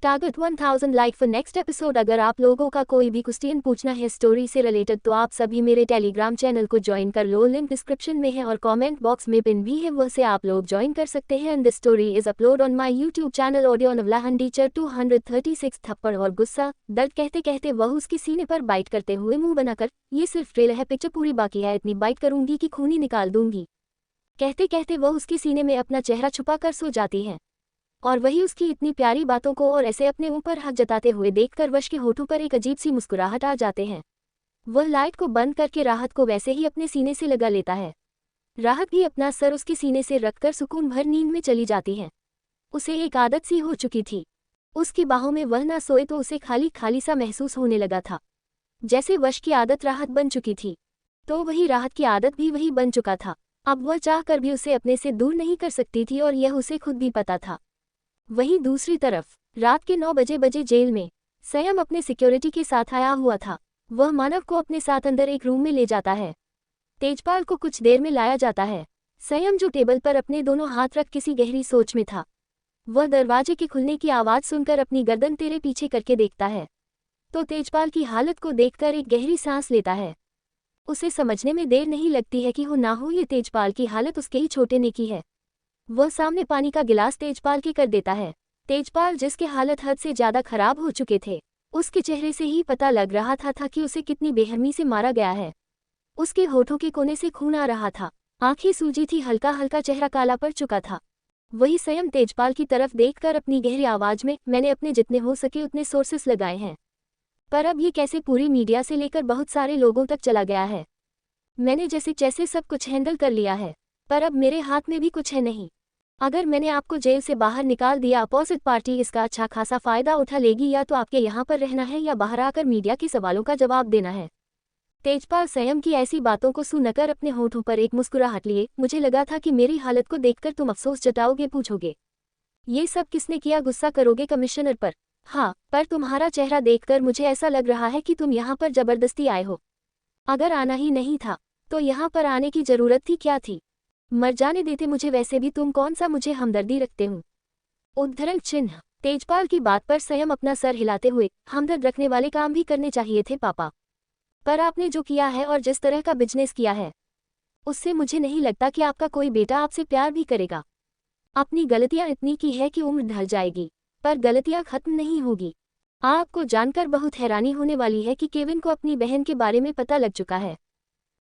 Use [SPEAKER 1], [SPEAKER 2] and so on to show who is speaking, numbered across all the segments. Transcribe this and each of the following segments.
[SPEAKER 1] Target 1000 like for next episode. अगर आप लोगों का कोई भी क्वेश्चन पूछना है स्टोरी से रिलेटेड तो आप सभी मेरे टेलीग्राम चैनल को ज्वाइन कर लो, लिंक डिस्क्रिप्शन में है और कमेंट बॉक्स में पिन भी है, वह से आप लोग ज्वाइन कर सकते हैं। And this story is upload on my YouTube channel audio नवलाहन टीचर 236 थप्पड़ और गुस्सा दर्द कहते कहते वह उसकी सीने पर बाइट करते हुए मुंह बनाकर, ये सिर्फ ट्रेलर है, पिक्चर पूरी बाकी है, इतनी बाइट करूंगी कि खून ही निकाल दूंगी। कहते कहते वह उसकी सीने में अपना चेहरा छुपाकर सो जाती है और वही उसकी इतनी प्यारी बातों को और ऐसे अपने ऊपर हक जताते हुए देखकर वश के होठों पर एक अजीब सी मुस्कुराहट आ जाते हैं। वह लाइट को बंद करके राहत को वैसे ही अपने सीने से लगा लेता है। राहत भी अपना सर उसके सीने से रखकर सुकून भर नींद में चली जाती है। उसे एक आदत सी हो चुकी थी, उसकी बाहों में वह ना सोए तो उसे खाली खाली सा महसूस होने लगा था। जैसे वश की आदत राहत बन चुकी थी तो वही राहत की आदत भी वही बन चुका था। अब वह चाह कर भी उसे अपने से दूर नहीं कर सकती थी और यह उसे खुद भी पता था। वहीं दूसरी तरफ रात के 9 बजे जेल में संयम अपने सिक्योरिटी के साथ आया हुआ था। वह मानव को अपने साथ अंदर एक रूम में ले जाता है। तेजपाल को कुछ देर में लाया जाता है। संयम जो टेबल पर अपने दोनों हाथ रख किसी गहरी सोच में था, वह दरवाजे के खुलने की आवाज़ सुनकर अपनी गर्दन तेरे पीछे करके देखता है तो तेजपाल की हालत को देखकर एक गहरी सांस लेता है। उसे समझने में देर नहीं लगती है कि हो ना हो ये तेजपाल की हालत उसके ही छोटे ने की है। वह सामने पानी का गिलास तेजपाल के कर देता है। तेजपाल जिसके हालत हद से ज्यादा खराब हो चुके थे, उसके चेहरे से ही पता लग रहा था कि उसे कितनी बेरहमी से मारा गया है। उसके होठों के कोने से खून आ रहा था, आंखें सूजी थी, हल्का हल्का चेहरा काला पड़ चुका था। वही संयम तेजपाल की तरफ देखकर अपनी गहरी आवाज में, मैंने अपने जितने हो सके उतने सोर्सेस लगाए हैं, पर अब ये कैसे पूरी मीडिया से लेकर बहुत सारे लोगों तक चला गया है। मैंने जैसे जैसे सब कुछ हैंडल कर लिया है, पर अब मेरे हाथ में भी कुछ है नहीं। अगर मैंने आपको जेल से बाहर निकाल दिया, अपोजिट पार्टी इसका अच्छा खासा फायदा उठा लेगी। या तो आपके यहाँ पर रहना है या बाहर आकर मीडिया के सवालों का जवाब देना है। तेजपाल संयम की ऐसी बातों को सुनकर अपने होठों पर एक मुस्कुराहट लिए, मुझे लगा था कि मेरी हालत को देखकर तुम अफसोस जताओगे, पूछोगे ये सब किसने किया, गुस्सा करोगे कमिश्नर पर। हाँ, पर तुम्हारा चेहरा देखकर मुझे ऐसा लग रहा है कि तुम यहाँ पर जबरदस्ती आए हो। अगर आना ही नहीं था तो यहाँ पर आने की जरूरत थी क्या थी? मर जाने देते मुझे, वैसे भी तुम कौन सा मुझे हमदर्दी रखते हो। उद्धरण चिन्ह। तेजपाल की बात पर संयम अपना सर हिलाते हुए, हमदर्द रखने वाले काम भी करने चाहिए थे पापा, पर आपने जो किया है और जिस तरह का बिजनेस किया है उससे मुझे नहीं लगता कि आपका कोई बेटा आपसे प्यार भी करेगा। अपनी गलतियां इतनी की है कि उम्र ढल जाएगी पर गलतियां खत्म नहीं होगी। आपको जानकर बहुत हैरानी होने वाली है कि केविन को अपनी बहन के बारे में पता लग चुका है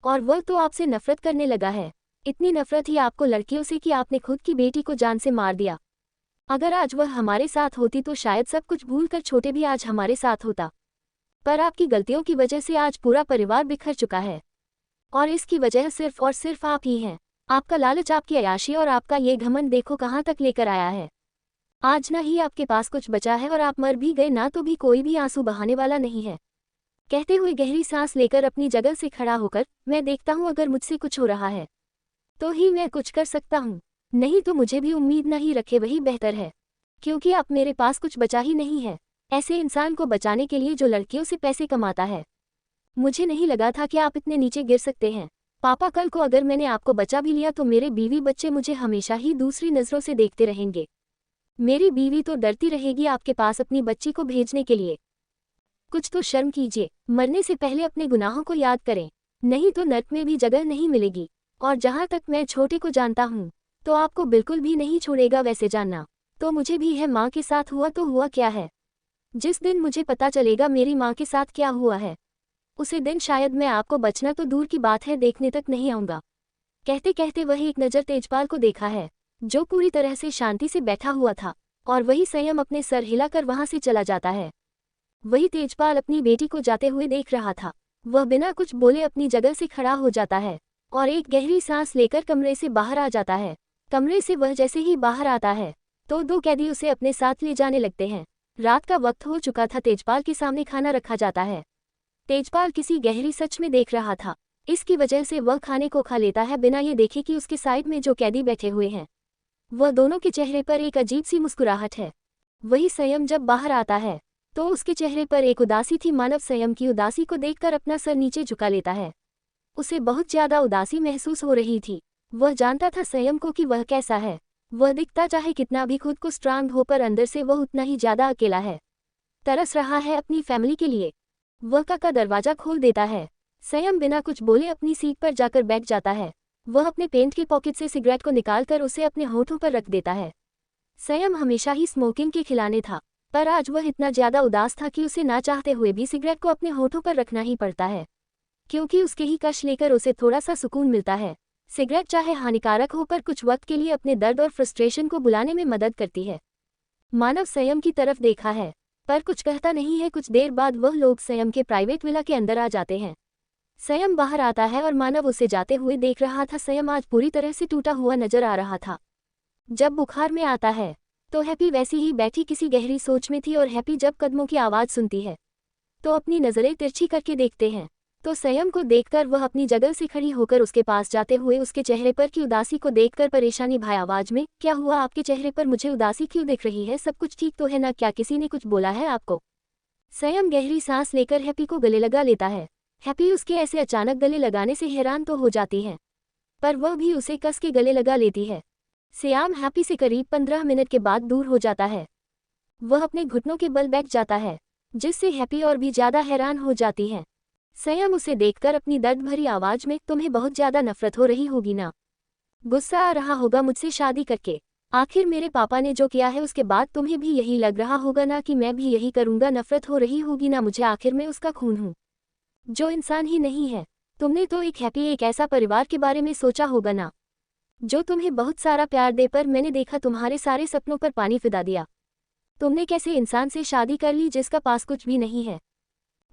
[SPEAKER 1] और वह तो आपसे नफरत करने लगा है। इतनी नफरत ही आपको लड़कियों से कि आपने खुद की बेटी को जान से मार दिया। अगर आज वह हमारे साथ होती तो शायद सब कुछ भूलकर छोटे भी आज हमारे साथ होता, पर आपकी गलतियों की वजह से आज पूरा परिवार बिखर चुका है और इसकी वजह सिर्फ और सिर्फ आप ही हैं। आपका लालच, आपकी अयाशी और आपका ये घमंड देखो कहाँ तक लेकर आया है। आज ना ही आपके पास कुछ बचा है और आप मर भी गए ना तो भी कोई भी आंसू बहाने वाला नहीं है। कहते हुए गहरी सांस लेकर अपनी जगह से खड़ा होकर, मैं देखता हूँ अगर मुझसे कुछ हो रहा है तो ही मैं कुछ कर सकता हूँ, नहीं तो मुझे भी उम्मीद नहीं रखे वही बेहतर है, क्योंकि अब मेरे पास कुछ बचा ही नहीं है ऐसे इंसान को बचाने के लिए जो लड़कियों से पैसे कमाता है। मुझे नहीं लगा था कि आप इतने नीचे गिर सकते हैं पापा। कल को अगर मैंने आपको बचा भी लिया तो मेरे बीवी बच्चे मुझे हमेशा ही दूसरी नज़रों से देखते रहेंगे। मेरी बीवी तो डरती रहेगी आपके पास अपनी बच्ची को भेजने के लिए। कुछ तो शर्म कीजिए, मरने से पहले अपने गुनाहों को याद करें, नहीं तो नर्क में भी जगह नहीं मिलेगी। और जहाँ तक मैं छोटे को जानता हूँ तो आपको बिल्कुल भी नहीं छोड़ेगा। वैसे जानना तो मुझे भी है, माँ के साथ हुआ तो हुआ क्या है। जिस दिन मुझे पता चलेगा मेरी माँ के साथ क्या हुआ है, उसी दिन शायद मैं आपको बचना तो दूर की बात है देखने तक नहीं आऊँगा। कहते कहते वही एक नज़र तेजपाल को देखा है जो पूरी तरह से शांति से बैठा हुआ था और वही संयम अपने सर हिलाकर वहाँ से चला जाता है। वही तेजपाल अपनी बेटी को जाते हुए देख रहा था। वह बिना कुछ बोले अपनी जगह से खड़ा हो जाता है और एक गहरी सांस लेकर कमरे से बाहर आ जाता है। कमरे से वह जैसे ही बाहर आता है तो 2 कैदी उसे अपने साथ ले जाने लगते हैं। रात का वक्त हो चुका था। तेजपाल के सामने खाना रखा जाता है। तेजपाल किसी गहरी सच में देख रहा था, इसकी वजह से वह खाने को खा लेता है बिना ये देखे कि उसके साइड में जो कैदी बैठे हुए हैं वह दोनों के चेहरे पर एक अजीब सी मुस्कुराहट है। वही संयम जब बाहर आता है तो उसके चेहरे पर एक उदासी थी। मानव संयम की उदासी को देखकर अपना सर नीचे झुका लेता है। उसे बहुत ज्यादा उदासी महसूस हो रही थी। वह जानता था संयम को कि वह कैसा है। वह दिखता चाहे कितना भी खुद को स्ट्रांग हो, पर अंदर से वह उतना ही ज्यादा अकेला है। तरस रहा है अपनी फैमिली के लिए। वह का दरवाजा खोल देता है। संयम बिना कुछ बोले अपनी सीट पर जाकर बैठ जाता है। वह अपने पेंट के पॉकेट से सिगरेट को निकालकर उसे अपने होठों पर रख देता है। संयम हमेशा ही स्मोकिंग के खिलाने था, पर आज वह इतना ज्यादा उदास था कि उसे ना चाहते हुए भी सिगरेट को अपने होठों पर रखना ही पड़ता है, क्योंकि उसके ही कश लेकर उसे थोड़ा सा सुकून मिलता है। सिगरेट चाहे हानिकारक हो, पर कुछ वक्त के लिए अपने दर्द और फ्रस्ट्रेशन को बुलाने में मदद करती है। मानव संयम की तरफ देखा है, पर कुछ कहता नहीं है। कुछ देर बाद वह लोग संयम के प्राइवेट विला के अंदर आ जाते हैं। संयम बाहर आता है और मानव उसे जाते हुए देख रहा था। संयम आज पूरी तरह से टूटा हुआ नजर आ रहा था। जब बुखार में आता है तो हैप्पी वैसी ही बैठी किसी गहरी सोच में थी, और हैप्पी जब कदमों की आवाज़ सुनती है तो अपनी नज़रें तिरछी करके देखते हैं। तो संयम को देखकर वह अपनी जगह से खड़ी होकर उसके पास जाते हुए उसके चेहरे पर की उदासी को देखकर परेशानी भरी आवाज में, क्या हुआ आपके चेहरे पर, मुझे उदासी क्यों दिख रही है? सब कुछ ठीक तो है ना? क्या किसी ने कुछ बोला है आपको? संयम गहरी सांस लेकर हैप्पी को गले लगा लेता है। हैप्पी उसके ऐसे अचानक गले लगाने से हैरान तो हो जाती है, पर वह भी उसे कस के गले लगा लेती है। श्याम हैप्पी से करीब 15 मिनट के बाद दूर हो जाता है। वह अपने घुटनों के बल बैठ जाता है, जिससे हैप्पी और भी ज्यादा हैरान हो जाती है। संयम उसे देखकर अपनी दर्द भरी आवाज में, तुम्हें बहुत ज्यादा नफरत हो रही होगी ना? गुस्सा आ रहा होगा मुझसे शादी करके? आखिर मेरे पापा ने जो किया है उसके बाद तुम्हें भी यही लग रहा होगा ना कि मैं भी यही करूंगा? नफरत हो रही होगी ना मुझे? आखिर मैं उसका खून हूं जो इंसान ही नहीं है। तुमने तो एक हैप्पी, एक ऐसा परिवार के बारे में सोचा होगा ना जो तुम्हें बहुत सारा प्यार दे, पर मैंने देखा तुम्हारे सारे सपनों पर पानी फिदा दिया। तुमने कैसे इंसान से शादी कर ली जिसका पास कुछ भी नहीं है?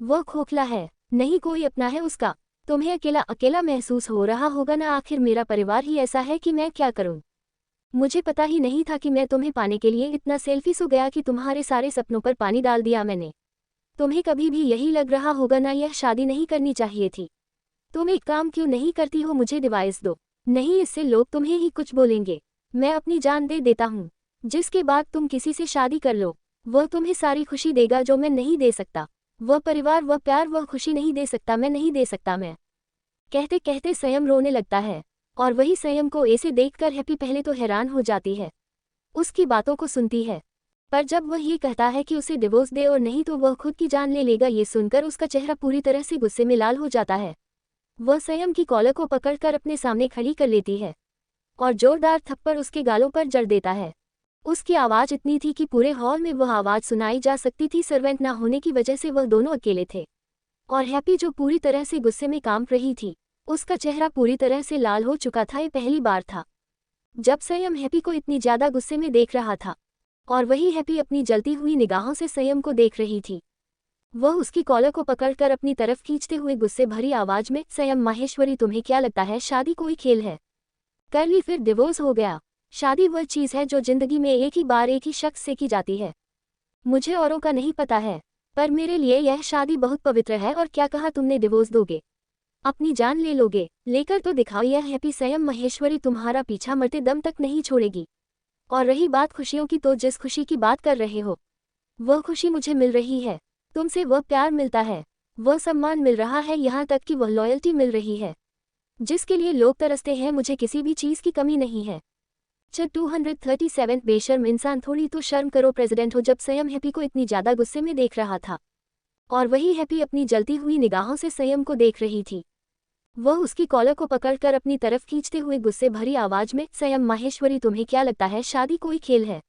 [SPEAKER 1] वह खोखला है, नहीं कोई अपना है उसका। तुम्हें अकेला अकेला महसूस हो रहा होगा ना? आखिर मेरा परिवार ही ऐसा है कि मैं क्या करूं? मुझे पता ही नहीं था कि मैं तुम्हें पाने के लिए इतना सेल्फिश हो गया कि तुम्हारे सारे सपनों पर पानी डाल दिया मैंने। तुम्हें कभी भी यही लग रहा होगा ना, यह शादी नहीं करनी चाहिए थी। तुम एक काम क्यों नहीं करती हो? मुझे डिवाइस दो। नहीं, इससे लोग तुम्हें ही कुछ बोलेंगे। मैं अपनी जान दे देता हूँ, जिसके बाद तुम किसी से शादी कर लो। वह तुम्हें सारी खुशी देगा जो मैं नहीं दे सकता। वह परिवार, वह प्यार, वह खुशी नहीं दे सकता, मैं नहीं दे सकता मैं। कहते कहते संयम रोने लगता है, और वही संयम को ऐसे देखकर हैप्पी पहले तो हैरान हो जाती है, उसकी बातों को सुनती है, पर जब वह ये कहता है कि उसे डिवोर्स दे और नहीं तो वह खुद की जान ले लेगा, ये सुनकर उसका चेहरा पूरी तरह से गुस्से में लाल हो जाता है। वह संयम की कॉलर को पकड़कर अपने सामने खड़ी कर लेती है और जोरदार थप्पड़ उसके गालों पर जड़ देता है। उसकी आवाज़ इतनी थी कि पूरे हॉल में वह आवाज़ सुनाई जा सकती थी। सर्वेंट ना होने की वजह से वह दोनों अकेले थे, और हैप्पी जो पूरी तरह से गुस्से में कांप रही थी, उसका चेहरा पूरी तरह से लाल हो चुका था। ये पहली बार था जब संयम हैप्पी को इतनी ज़्यादा गुस्से में देख रहा था, और वही हैप्पी अपनी जलती हुई निगाहों से संयम को देख रही थी। वह उसकी कॉलर को पकड़कर अपनी तरफ खींचते हुए गुस्से भरी आवाज में, संयम माहेश्वरी, तुम्हें क्या लगता है शादी कोई खेल है? कर ली फिर डिवोर्स हो गया। शादी वह चीज़ है जो जिंदगी में एक ही बार एक ही शख्स से की जाती है। मुझे औरों का नहीं पता है, पर मेरे लिए यह शादी बहुत पवित्र है। और क्या कहा तुमने? डिवोर्स दोगे? अपनी जान ले लोगे? लेकर तो दिखाओ। यह हैप्पी, संयम माहेश्वरी तुम्हारा पीछा मरते दम तक नहीं छोड़ेगी। और रही बात खुशियों की, तो जिस खुशी की बात कर रहे हो वह खुशी मुझे मिल रही है। तुमसे वह प्यार मिलता है, वह सम्मान मिल रहा है, यहाँ तक कि वह लॉयल्टी मिल रही है जिसके लिए लोग तरसते हैं। मुझे किसी भी चीज़ की कमी नहीं है। 237 बेशर्म इंसान, थोड़ी तो शर्म करो। प्रेसिडेंट हो। जब संयम हैप्पी को इतनी ज़्यादा गुस्से में देख रहा था, और वही हैप्पी अपनी जलती हुई निगाहों से संयम को देख रही थी, वह उसकी कॉलर को पकड़कर अपनी तरफ खींचते हुए गुस्से भरी आवाज में, संयम माहेश्वरी, तुम्हें क्या लगता है शादी कोई खेल है?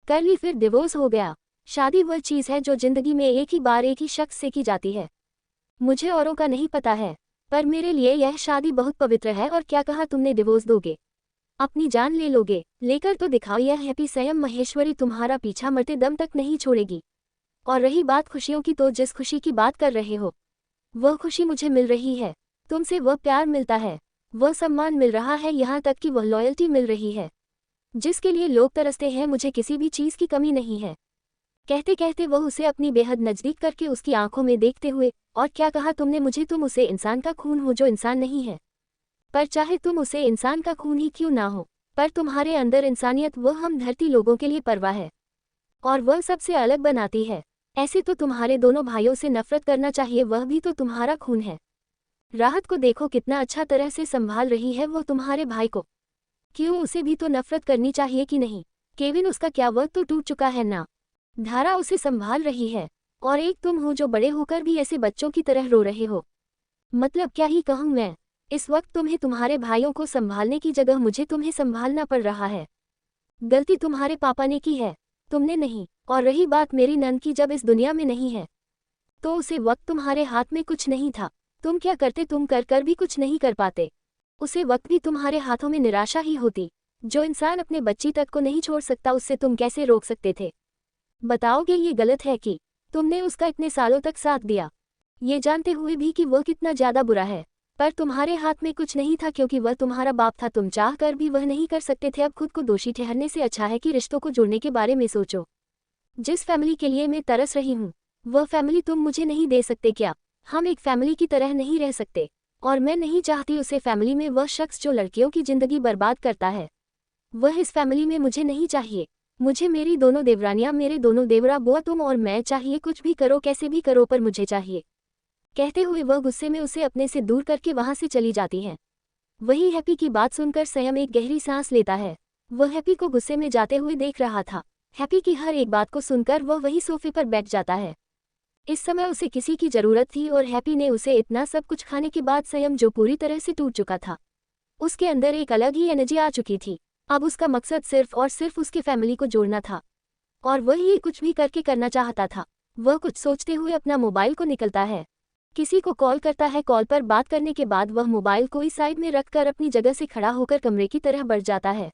[SPEAKER 1] कर ली फिर डिवोर्स हो गया। शादी वह चीज़ है जो जिंदगी में एक ही बार एक ही शख्स से की जाती है। मुझे औरों का नहीं पता है, पर मेरे लिए यह शादी बहुत पवित्र है। और क्या कहा तुमने? डिवोर्स दोगे? अपनी जान ले लोगे? लेकर तो दिखाओ। यह हैप्पी, संयम माहेश्वरी तुम्हारा पीछा मरते दम तक नहीं छोड़ेगी। और रही बात खुशियों की, तो जिस खुशी की बात कर रहे हो वह खुशी मुझे मिल रही है। तुमसे वह प्यार मिलता है, वह सम्मान मिल रहा है, यहाँ तक कि वह लॉयल्टी मिल रही है जिसके लिए लोग तरसते हैं। मुझे किसी भी चीज़ की कमी नहीं है। कहते कहते वह उसे अपनी बेहद नज़दीक करके उसकी आंखों में देखते हुए, और क्या कहा तुमने? मुझे, तुम उसे इंसान का खून हो जो इंसान नहीं है। पर चाहे तुम उसे इंसान का खून ही क्यों ना हो, पर तुम्हारे अंदर इंसानियत, वह हम धरती लोगों के लिए परवाह है, और वह सबसे अलग बनाती है। ऐसे तो तुम्हारे दोनों भाइयों से नफरत करना चाहिए, वह भी तो तुम्हारा खून है। राहत को देखो कितना अच्छा तरह से संभाल रही है वो तुम्हारे भाई को। क्यों, उसे भी तो नफरत करनी चाहिए कि नहीं? केविन, उसका क्या, वह तो टूट चुका है ना। धारा उसे संभाल रही है, और एक तुम हो जो बड़े होकर भी ऐसे बच्चों की तरह रो रहे हो। मतलब क्या ही कहूँ मैं। इस वक्त तुम्हें तुम्हारे भाइयों को संभालने की जगह मुझे तुम्हें संभालना पड़ रहा है। गलती तुम्हारे पापा ने की है, तुमने नहीं। और रही बात मेरी नंद की, जब इस दुनिया में नहीं है तो उसे वक्त तुम्हारे हाथ में कुछ नहीं था। तुम क्या करते, तुम कर कर भी कुछ नहीं कर पाते। उसे वक्त भी तुम्हारे हाथों में निराशा ही होती। जो इंसान अपने बच्ची तक को नहीं छोड़ सकता उससे तुम कैसे रोक सकते थे? बताओगे ये गलत है कि तुमने उसका इतने सालों तक साथ दिया, ये जानते हुए भी कि वह कितना ज्यादा बुरा है। पर तुम्हारे हाथ में कुछ नहीं था क्योंकि वह तुम्हारा बाप था, तुम चाह कर भी वह नहीं कर सकते थे। अब खुद को दोषी ठहरने से अच्छा है कि रिश्तों को जोड़ने के बारे में सोचो। जिस फैमिली के लिए मैं तरस रही हूँ वह फैमिली तुम मुझे नहीं दे सकते क्या? हम एक फैमिली की तरह नहीं रह सकते, और मैं नहीं चाहती उसे फैमिली में वह शख्स जो लड़कियों की जिंदगी बर्बाद करता है, वह इस फैमिली में मुझे नहीं चाहिए। मुझे मेरी दोनों देवरानियां, मेरे दोनों देवरा, बुआ, तुम और मैं चाहिए। कुछ भी करो, कैसे भी करो, पर मुझे चाहिए। कहते हुए वह गुस्से में उसे अपने से दूर करके वहां से चली जाती है। वही हैप्पी की बात सुनकर संयम एक गहरी सांस लेता है। वह हैप्पी को गुस्से में जाते हुए देख रहा था। हैप्पी की हर एक बात को सुनकर वह वही सोफे पर बैठ जाता है। इस समय उसे किसी की जरूरत थी और हैप्पी ने उसे इतना सब कुछ खाने के बाद संयम जो पूरी तरह से टूट चुका था, उसके अंदर एक अलग ही एनर्जी आ चुकी थी। अब उसका मकसद सिर्फ और सिर्फ उसकी फैमिली को जोड़ना था, और वह ये कुछ भी करके करना चाहता था। वह कुछ सोचते हुए अपना मोबाइल को निकलता है, किसी को कॉल करता है। कॉल पर बात करने के बाद वह मोबाइल को इस साइड में रखकर अपनी जगह से खड़ा होकर कमरे की तरह बढ़ जाता है।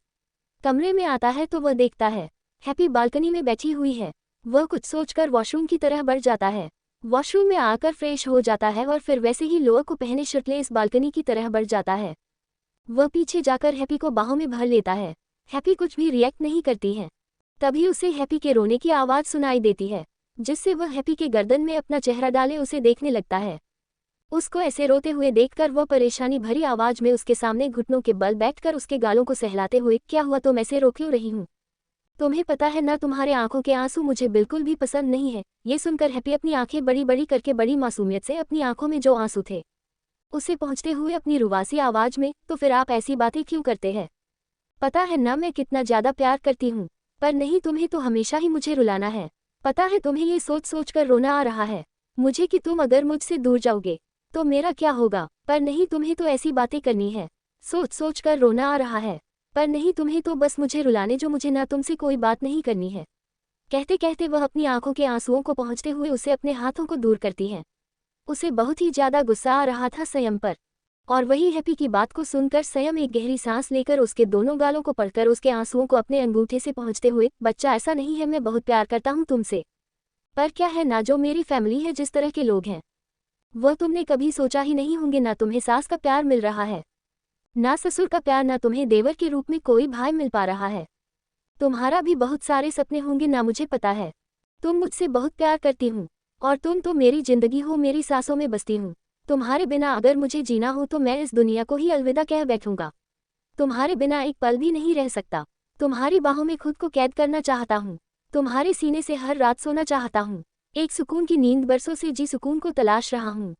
[SPEAKER 1] कमरे में आता है तो वह देखता है हैप्पी बालकनी में बैठी हुई है। वह कुछ सोचकर वॉशरूम की तरह बढ़ जाता है। वॉशरूम में आकर फ्रेश हो जाता है और फिर वैसे ही लोअर को पहने शर्टलेस बालकनी की तरह बढ़ जाता है। वह पीछे जाकर हैप्पी को बाहों में भर लेता है। हैप्पी कुछ भी रिएक्ट नहीं करती है। तभी उसे हैप्पी के रोने की आवाज़ सुनाई देती है, जिससे वह हैप्पी के गर्दन में अपना चेहरा डाले उसे देखने लगता है। उसको ऐसे रोते हुए देखकर वह परेशानी भरी आवाज में उसके सामने घुटनों के बल बैठकर उसके गालों को सहलाते हुए, क्या हुआ, तुम ऐसे रो क्यों रही हूँ? तुम्हें पता है ना, तुम्हारे आंखों के आंसू मुझे बिल्कुल भी पसंद नहीं है। ये सुनकर हैप्पी अपनी आंखें बड़ी बड़ी करके बड़ी मासूमियत से अपनी आंखों में जो आंसू थे उसे पहुंचते हुए अपनी रुवासी आवाज में, तो फिर आप ऐसी बातें क्यों करते हैं? पता है ना मैं कितना ज्यादा प्यार करती हूँ, पर नहीं, तुम्हें तो हमेशा ही मुझे रुलाना है। पता है तुम्हें ये सोच सोच कर रोना आ रहा है मुझे कि तुम अगर मुझसे दूर जाओगे तो मेरा क्या होगा, पर नहीं, तुम्हें तो ऐसी बातें करनी है। सोच सोच कर रोना आ रहा है, पर नहीं, तुम्हें तो बस मुझे रुलाने, जो मुझे ना तुमसे कोई बात नहीं करनी है। कहते कहते वह अपनी आंखों के आंसुओं को पहुंचते हुए उसे अपने हाथों को दूर करती है। उसे बहुत ही ज्यादा गुस्सा आ रहा था संयम पर, और वही हैप्पी की बात को सुनकर संयम एक गहरी सांस लेकर उसके दोनों गालों को पकड़कर उसके आंसुओं को अपने अंगूठे से पहुंचते हुए, बच्चा ऐसा नहीं है, मैं बहुत प्यार करता हूं तुमसे, पर क्या है ना, जो मेरी फैमिली है, जिस तरह के लोग हैं वह तुमने कभी सोचा ही नहीं होंगे। ना तुम्हें सास का प्यार मिल रहा है, ना ससुर का प्यार, ना तुम्हें देवर के रूप में कोई भाई मिल पा रहा है। तुम्हारा भी बहुत सारे सपने होंगे ना, मुझे पता है। तुम मुझसे बहुत प्यार करती हूँ, और तुम तो मेरी जिंदगी हो, मेरी सांसों में बसती हूँ। तुम्हारे बिना अगर मुझे जीना हो तो मैं इस दुनिया को ही अलविदा कह बैठूंगा। तुम्हारे बिना एक पल भी नहीं रह सकता। तुम्हारी बाहों में खुद को कैद करना चाहता हूँ। तुम्हारे सीने से हर रात सोना चाहता हूँ। एक सुकून की नींद, बरसों से जी सुकून को तलाश रहा हूँ।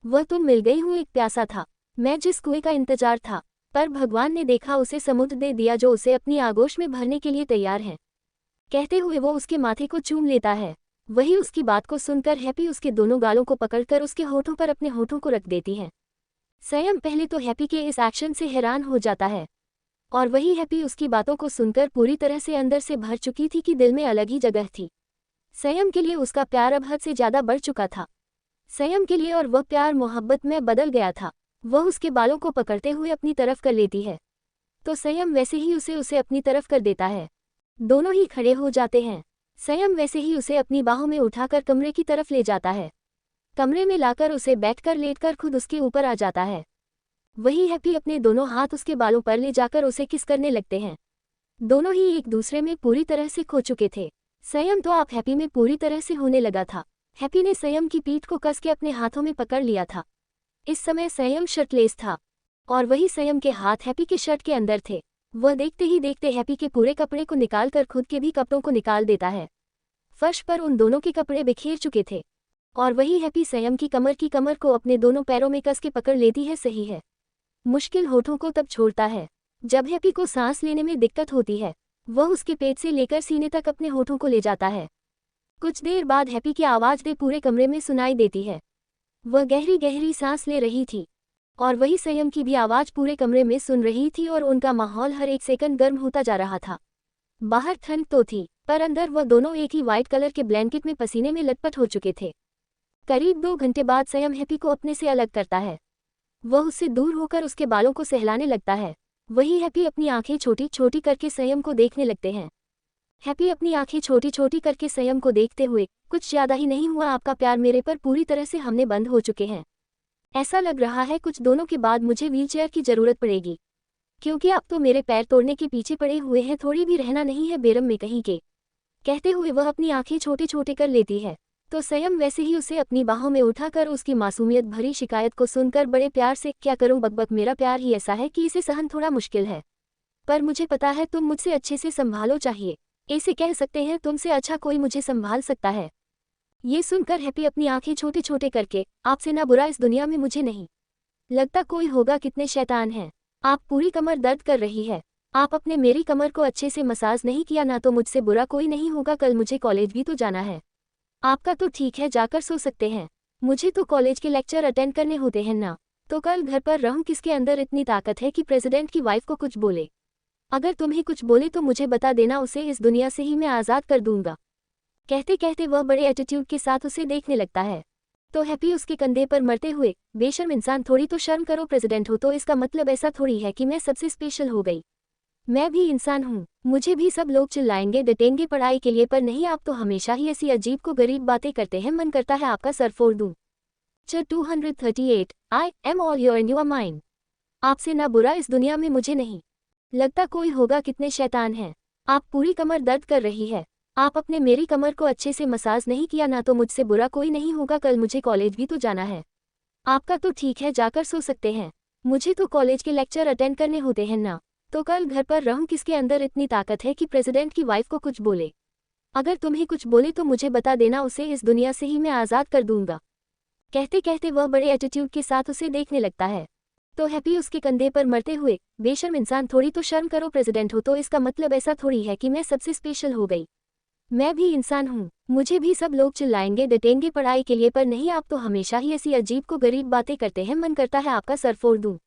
[SPEAKER 1] वह तुम मिल गई हूँ। एक प्यासा था मैं, जिस कुएं का इंतजार था, पर भगवान ने देखा उसे समुद्र दे दिया जो उसे अपनी आगोश में भरने के लिए तैयार है। कहते हुए वो उसके माथे को चूम लेता है। वही उसकी बात को सुनकर हैप्पी उसके दोनों गालों को पकड़कर उसके होठों पर अपने होठों को रख देती है। संयम पहले तो हैप्पी के इस एक्शन से हैरान हो जाता है, और वही हैप्पी उसकी बातों को सुनकर पूरी तरह से अंदर से भर चुकी थी कि दिल में अलग ही जगह थी। संयम के लिए उसका प्यार अब हद से ज्यादा बढ़ चुका था। संयम के लिए और वह प्यार मोहब्बत में बदल गया था। वह उसके बालों को पकड़ते हुए अपनी तरफ कर लेती है, तो संयम वैसे ही उसे अपनी तरफ कर देता है। दोनों ही खड़े हो जाते हैं। संयम वैसे ही उसे अपनी बाहों में उठाकर कमरे की तरफ ले जाता है। कमरे में लाकर उसे बैठकर लेटकर खुद उसके ऊपर आ जाता है। वही हैप्पी अपने दोनों हाथ उसके बालों पर ले जाकर उसे किस करने लगते हैं। दोनों ही एक दूसरे में पूरी तरह से खो चुके थे। संयम तो आप हैप्पी में पूरी तरह से होने लगा था। हैप्पी ने संयम की पीठ को कस के अपने हाथों में पकड़ लिया था। इस समय संयम शर्टलेस था, और वही संयम के हाथ हैप्पी के शर्ट के अंदर थे। वह देखते ही देखते हैप्पी के पूरे कपड़े को निकालकर खुद के भी कपड़ों को निकाल देता है। फर्श पर उन दोनों के कपड़े बिखेर चुके थे। और वही हैप्पी संयम की कमर को अपने दोनों पैरों में कस के पकड़ लेती है। सही है, मुश्किल होठों को तब छोड़ता है जब हैप्पी को सांस लेने में दिक्कत होती है। वह उसके पेट से लेकर सीने तक अपने होठों को ले जाता है। कुछ देर बाद हैप्पी की आवाज़ पूरे कमरे में सुनाई देती है। वह गहरी गहरी सांस ले रही थी और वही संयम की भी आवाज़ पूरे कमरे में सुन रही थी और उनका माहौल हर एक सेकंड गर्म होता जा रहा था। बाहर ठंड तो थी, पर अंदर वह दोनों एक ही वाइट कलर के ब्लैंकेट में पसीने में लटपट हो चुके थे। करीब 2 घंटे बाद संयम हैप्पी को अपने से अलग करता है। वह उससे दूर होकर उसके बालों को सहलाने लगता है। वही हैप्पी अपनी आंखें छोटी छोटी करके संयम को देखने लगते हैं। हैप्पी अपनी आंखें छोटी छोटी करके संयम को देखते हुए, कुछ ज़्यादा ही नहीं हुआ आपका प्यार मेरे पर पूरी तरह से हमने बंद हो चुके हैं। ऐसा लग रहा है कुछ दोनों के बाद मुझे व्हीलचेयर की ज़रूरत पड़ेगी, क्योंकि आप तो मेरे पैर तोड़ने के पीछे पड़े हुए हैं, थोड़ी भी रहना नहीं है बेरम में कहीं के। कहते हुए वह अपनी आंखें छोटे छोटे कर लेती है तो संयम वैसे ही उसे अपनी बाहों में उठाकर उसकी मासूमियत भरी शिकायत को सुनकर बड़े प्यार से, क्या करूं बकबक, मेरा प्यार ही ऐसा है कि इसे सहन थोड़ा मुश्किल है, पर मुझे पता है तुम मुझसे अच्छे से संभालो, चाहिए ऐसे कह सकते हैं तुमसे अच्छा कोई मुझे संभाल सकता है। ये सुनकर हैप्पी अपनी आंखें छोटे छोटे करके, आपसे ना बुरा इस दुनिया में मुझे नहीं लगता कोई होगा, कितने शैतान हैं आप, पूरी कमर दर्द कर रही है, आप अपने मेरी कमर को अच्छे से मसाज नहीं किया ना, तो मुझसे बुरा कोई नहीं होगा, कल मुझे कॉलेज भी तो जाना है। आपका तो ठीक है जाकर सो सकते हैं, मुझे तो कॉलेज के लेक्चर अटेंड करने होते हैं ना, तो कल घर पर रहूं, किसके अंदर इतनी ताकत है कि प्रेसिडेंट की वाइफ को कुछ बोले, अगर तुम्हें कुछ बोले तो मुझे बता देना, उसे इस दुनिया से ही मैं आज़ाद कर दूंगा। कहते कहते वह बड़े एटीट्यूड के साथ उसे देखने लगता है तो हैप्पी उसके कंधे पर मरते हुए, बेशर्म इंसान, थोड़ी तो शर्म करो, प्रेसिडेंट हो तो इसका मतलब ऐसा थोड़ी है कि मैं सबसे स्पेशल हो गई, मैं भी इंसान हूँ, मुझे भी सब लोग चिल्लाएंगे डटेंगे पढ़ाई के लिए, पर नहीं, आप तो हमेशा ही ऐसी अजीब को गरीब बातें करते हैं, मन करता है आपका सर फोड़ दूँ। 238 I am all your and you are mine. आपसे ना बुरा इस दुनिया में मुझे नहीं लगता कोई होगा, कितने शैतान हैं आप, पूरी कमर दर्द कर रही है, आप अपने मेरी कमर को अच्छे से मसाज नहीं किया ना, तो मुझसे बुरा कोई नहीं होगा, कल मुझे कॉलेज भी तो जाना है। आपका तो ठीक है जाकर सो सकते हैं, मुझे तो कॉलेज के लेक्चर अटेंड करने होते हैं ना, तो कल घर पर रहूं, किसके अंदर इतनी ताकत है कि प्रेसिडेंट की वाइफ को कुछ बोले, अगर तुम्हें कुछ बोले तो मुझे बता देना, उसे इस दुनिया से ही मैं आज़ाद कर दूंगा। कहते कहते वह बड़े एटीट्यूड के साथ उसे देखने लगता है तो हैप्पी उसके कंधे पर मरते हुए, बेशर्म इंसान, थोड़ी तो शर्म करो, प्रेसिडेंट हो तो इसका मतलब ऐसा थोड़ी है कि मैं सबसे स्पेशल हो गई, मैं भी इंसान हूँ, मुझे भी सब लोग चिल्लाएंगे डटेंगे पढ़ाई के लिए, पर नहीं, आप तो हमेशा ही ऐसी अजीब को गरीब बातें करते हैं, मन करता है आपका सर फोड़ दूँ।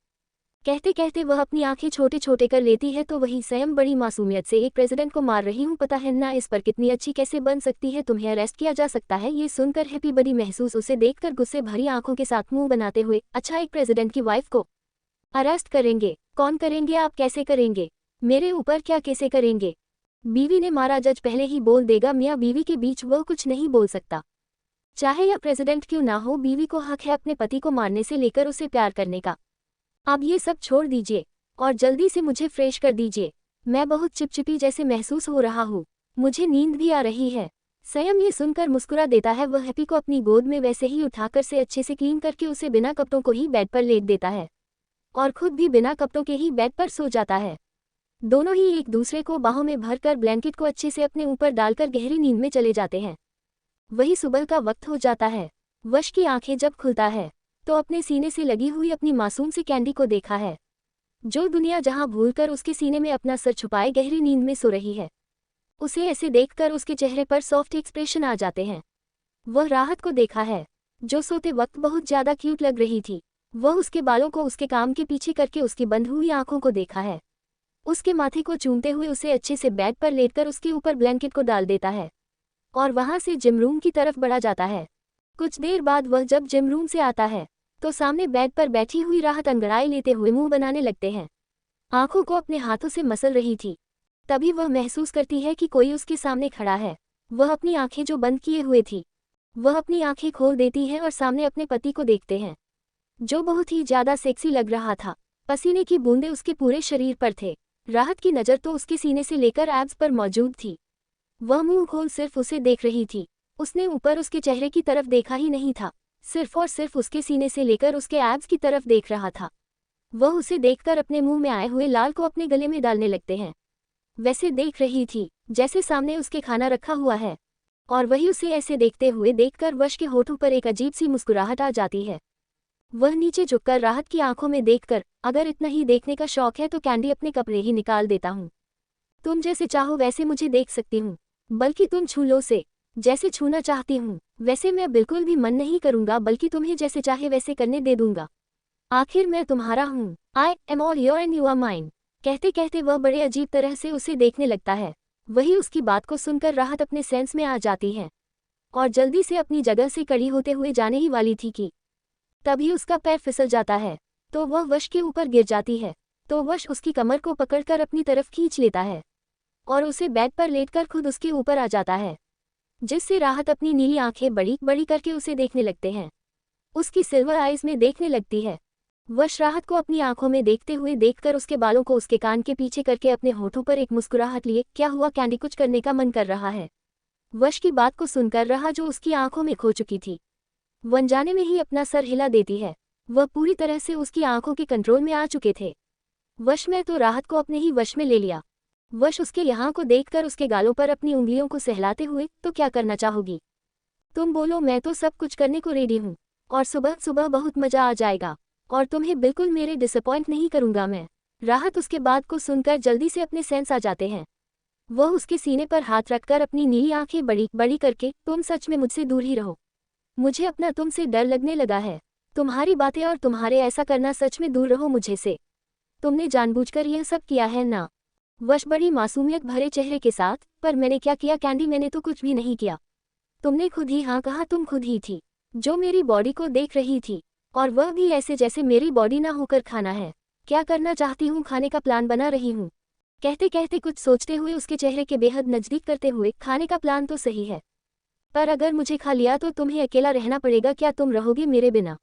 [SPEAKER 1] कहते कहते वह अपनी आंखें छोटे छोटे कर लेती है तो वही स्वयं बड़ी मासूमियत से, एक प्रेसिडेंट को मार रही हूँ, पता है ना इस पर कितनी अच्छी कैसे बन सकती है, तुम्हें अरेस्ट किया जा सकता है। ये सुनकर हैप्पी बड़ी महसूस उसे देखकर गुस्से भरी आंखों के साथ मुंह बनाते हुए, अच्छा एक प्रेसिडेंट की वाइफ को अरेस्ट करेंगे, कौन करेंगे आप, कैसे करेंगे, मेरे ऊपर क्या कैसे करेंगे, बीवी ने मारा, जज पहले ही बोल देगा, मियाँ बीवी के बीच वह कुछ नहीं बोल सकता, चाहे या प्रेसिडेंट क्यों ना हो, बीवी को हक है अपने पति को मारने से लेकर उसे प्यार करने का। अब ये सब छोड़ दीजिए और जल्दी से मुझे फ्रेश कर दीजिए, मैं बहुत चिपचिपी जैसे महसूस हो रहा हूँ, मुझे नींद भी आ रही है। संयम ये सुनकर मुस्कुरा देता है, वह हैप्पी को अपनी गोद में वैसे ही उठाकर से अच्छे से क्लीन करके उसे बिना कपड़ों को ही बेड पर लेट देता है और खुद भी बिना कपड़ों के ही बेड पर सो जाता है। दोनों ही एक दूसरे को बाहों में भरकर ब्लैंकेट को अच्छे से अपने ऊपर डालकर गहरी नींद में चले जाते हैं। वही सुबह का वक्त हो जाता है। वश की आंखें जब खुलता है तो अपने सीने से लगी हुई अपनी मासूम सी कैंडी को देखा है, जो दुनिया जहां भूलकर उसके सीने में अपना सर छुपाए गहरी नींद में सो रही है। उसे ऐसे देखकर उसके चेहरे पर सॉफ्ट एक्सप्रेशन आ जाते हैं। वह राहत को देखा है, जो सोते वक्त बहुत ज़्यादा क्यूट लग रही थी। वह उसके बालों को उसके काम के पीछे करके उसकी बंद हुई आंखों को देखा है। उसके माथे को चूमते हुए उसे अच्छे से बेड पर लेटकर उसके ऊपर ब्लैंकेट को डाल देता है और वहां से जिम रूम की तरफ बढ़ा जाता है। कुछ देर बाद वह जब जिम रूम से आता है तो सामने बेड पर बैठी हुई राहत अंगड़ाई लेते हुए मुंह बनाने लगते हैं। आंखों को अपने हाथों से मसल रही थी। तभी वह महसूस करती है कि कोई उसके सामने खड़ा है। वह अपनी आंखें जो बंद किए हुए थी, वह अपनी आंखें खोल देती है और सामने अपने पति को देखते हैं, जो बहुत ही ज्यादा सेक्सी लग रहा था। पसीने की बूंदें उसके पूरे शरीर पर थे। राहत की नज़र तो उसके सीने से लेकर एब्स पर मौजूद थी। वह मुंह खोल सिर्फ उसे देख रही थी। उसने ऊपर उसके चेहरे की तरफ देखा ही नहीं था, सिर्फ और सिर्फ उसके सीने से लेकर उसके एब्स की तरफ देख रहा था। वह उसे देखकर अपने मुंह में आए हुए लाल को अपने गले में डालने लगते हैं। वैसे देख रही थी जैसे सामने उसके खाना रखा हुआ है। और वही उसे ऐसे देखते हुए देखकर वश के होठों पर एक अजीब सी मुस्कुराहट आ जाती है। वह नीचे झुककर राहत की आंखों में देखकर, अगर इतना ही देखने का शौक है तो कैंडी अपने कपड़े ही निकाल देता हूँ। तुम जैसे चाहो वैसे मुझे देख सकती हूँ, बल्कि तुम छू लो से, जैसे छूना चाहती हूँ। वैसे मैं बिल्कुल भी मन नहीं करूँगा, बल्कि तुम्हें जैसे चाहे वैसे करने दे दूंगा। आखिर मैं तुम्हारा हूँ। I am all your and you are mine. कहते कहते वह बड़े अजीब तरह से उसे देखने लगता है। वही उसकी बात को सुनकर राहत अपने सेंस में आ जाती है और जल्दी से अपनी जगह से खड़ी होते हुए जाने ही वाली थी कि तभी उसका पैर फिसल जाता है, तो वह वश के ऊपर गिर जाती है। तो वश उसकी कमर को पकड़कर अपनी तरफ खींच लेता है और उसे बेड पर लेटकर खुद उसके ऊपर आ जाता है, जिससे राहत अपनी नीली आंखें बड़ी बड़ी करके उसे देखने लगते हैं। उसकी सिल्वर आइज में देखने लगती है। वश राहत को अपनी आंखों में देखते हुए देखकर उसके बालों को उसके कान के पीछे करके अपने होठों पर एक मुस्कुराहट लिए, क्या हुआ कैंडी, कुछ करने का मन कर रहा है? वश की बात को सुनकर राह जो उसकी आंखों में खो चुकी थी, वो अनजाने में ही अपना सर हिला देती है। वह पूरी तरह से उसकी आंखों के कंट्रोल में आ चुके थे। वश में तो राहत को अपने ही वश में ले लिया। वश उसके यहाँ को देखकर उसके गालों पर अपनी उंगलियों को सहलाते हुए, तो क्या करना चाहोगी? तुम बोलो, मैं तो सब कुछ करने को रेडी हूँ, और सुबह सुबह बहुत मजा आ जाएगा, और तुम्हें बिल्कुल मेरे डिसअपॉइंट नहीं करूँगा मैं। राहत उसके बात को सुनकर जल्दी से अपने सेंस आ जाते हैं। वह उसके सीने पर हाथ रखकर अपनी नीली आंखें बड़ी बड़ी करके, तुम सच में मुझसे दूर ही रहो, मुझे अपना तुमसे डर लगने लगा है। तुम्हारी बातें और तुम्हारे ऐसा करना, सच में दूर रहो मुझे से। तुमने जानबूझकर यह सब किया है ना? वश बड़ी मासूमियत भरे चेहरे के साथ, पर मैंने क्या किया कैंडी, मैंने तो कुछ भी नहीं किया। तुमने खुद ही हाँ कहा, तुम खुद ही थी जो मेरी बॉडी को देख रही थी, और वह भी ऐसे जैसे मेरी बॉडी ना होकर खाना है। क्या करना चाहती हूँ? खाने का प्लान बना रही हूँ। कहते कहते कुछ सोचते हुए उसके चेहरे के बेहद नजदीक करते हुए, खाने का प्लान तो सही है, पर अगर मुझे खा लिया तो तुम्हें अकेला रहना पड़ेगा, क्या तुम रहोगे मेरे बिना?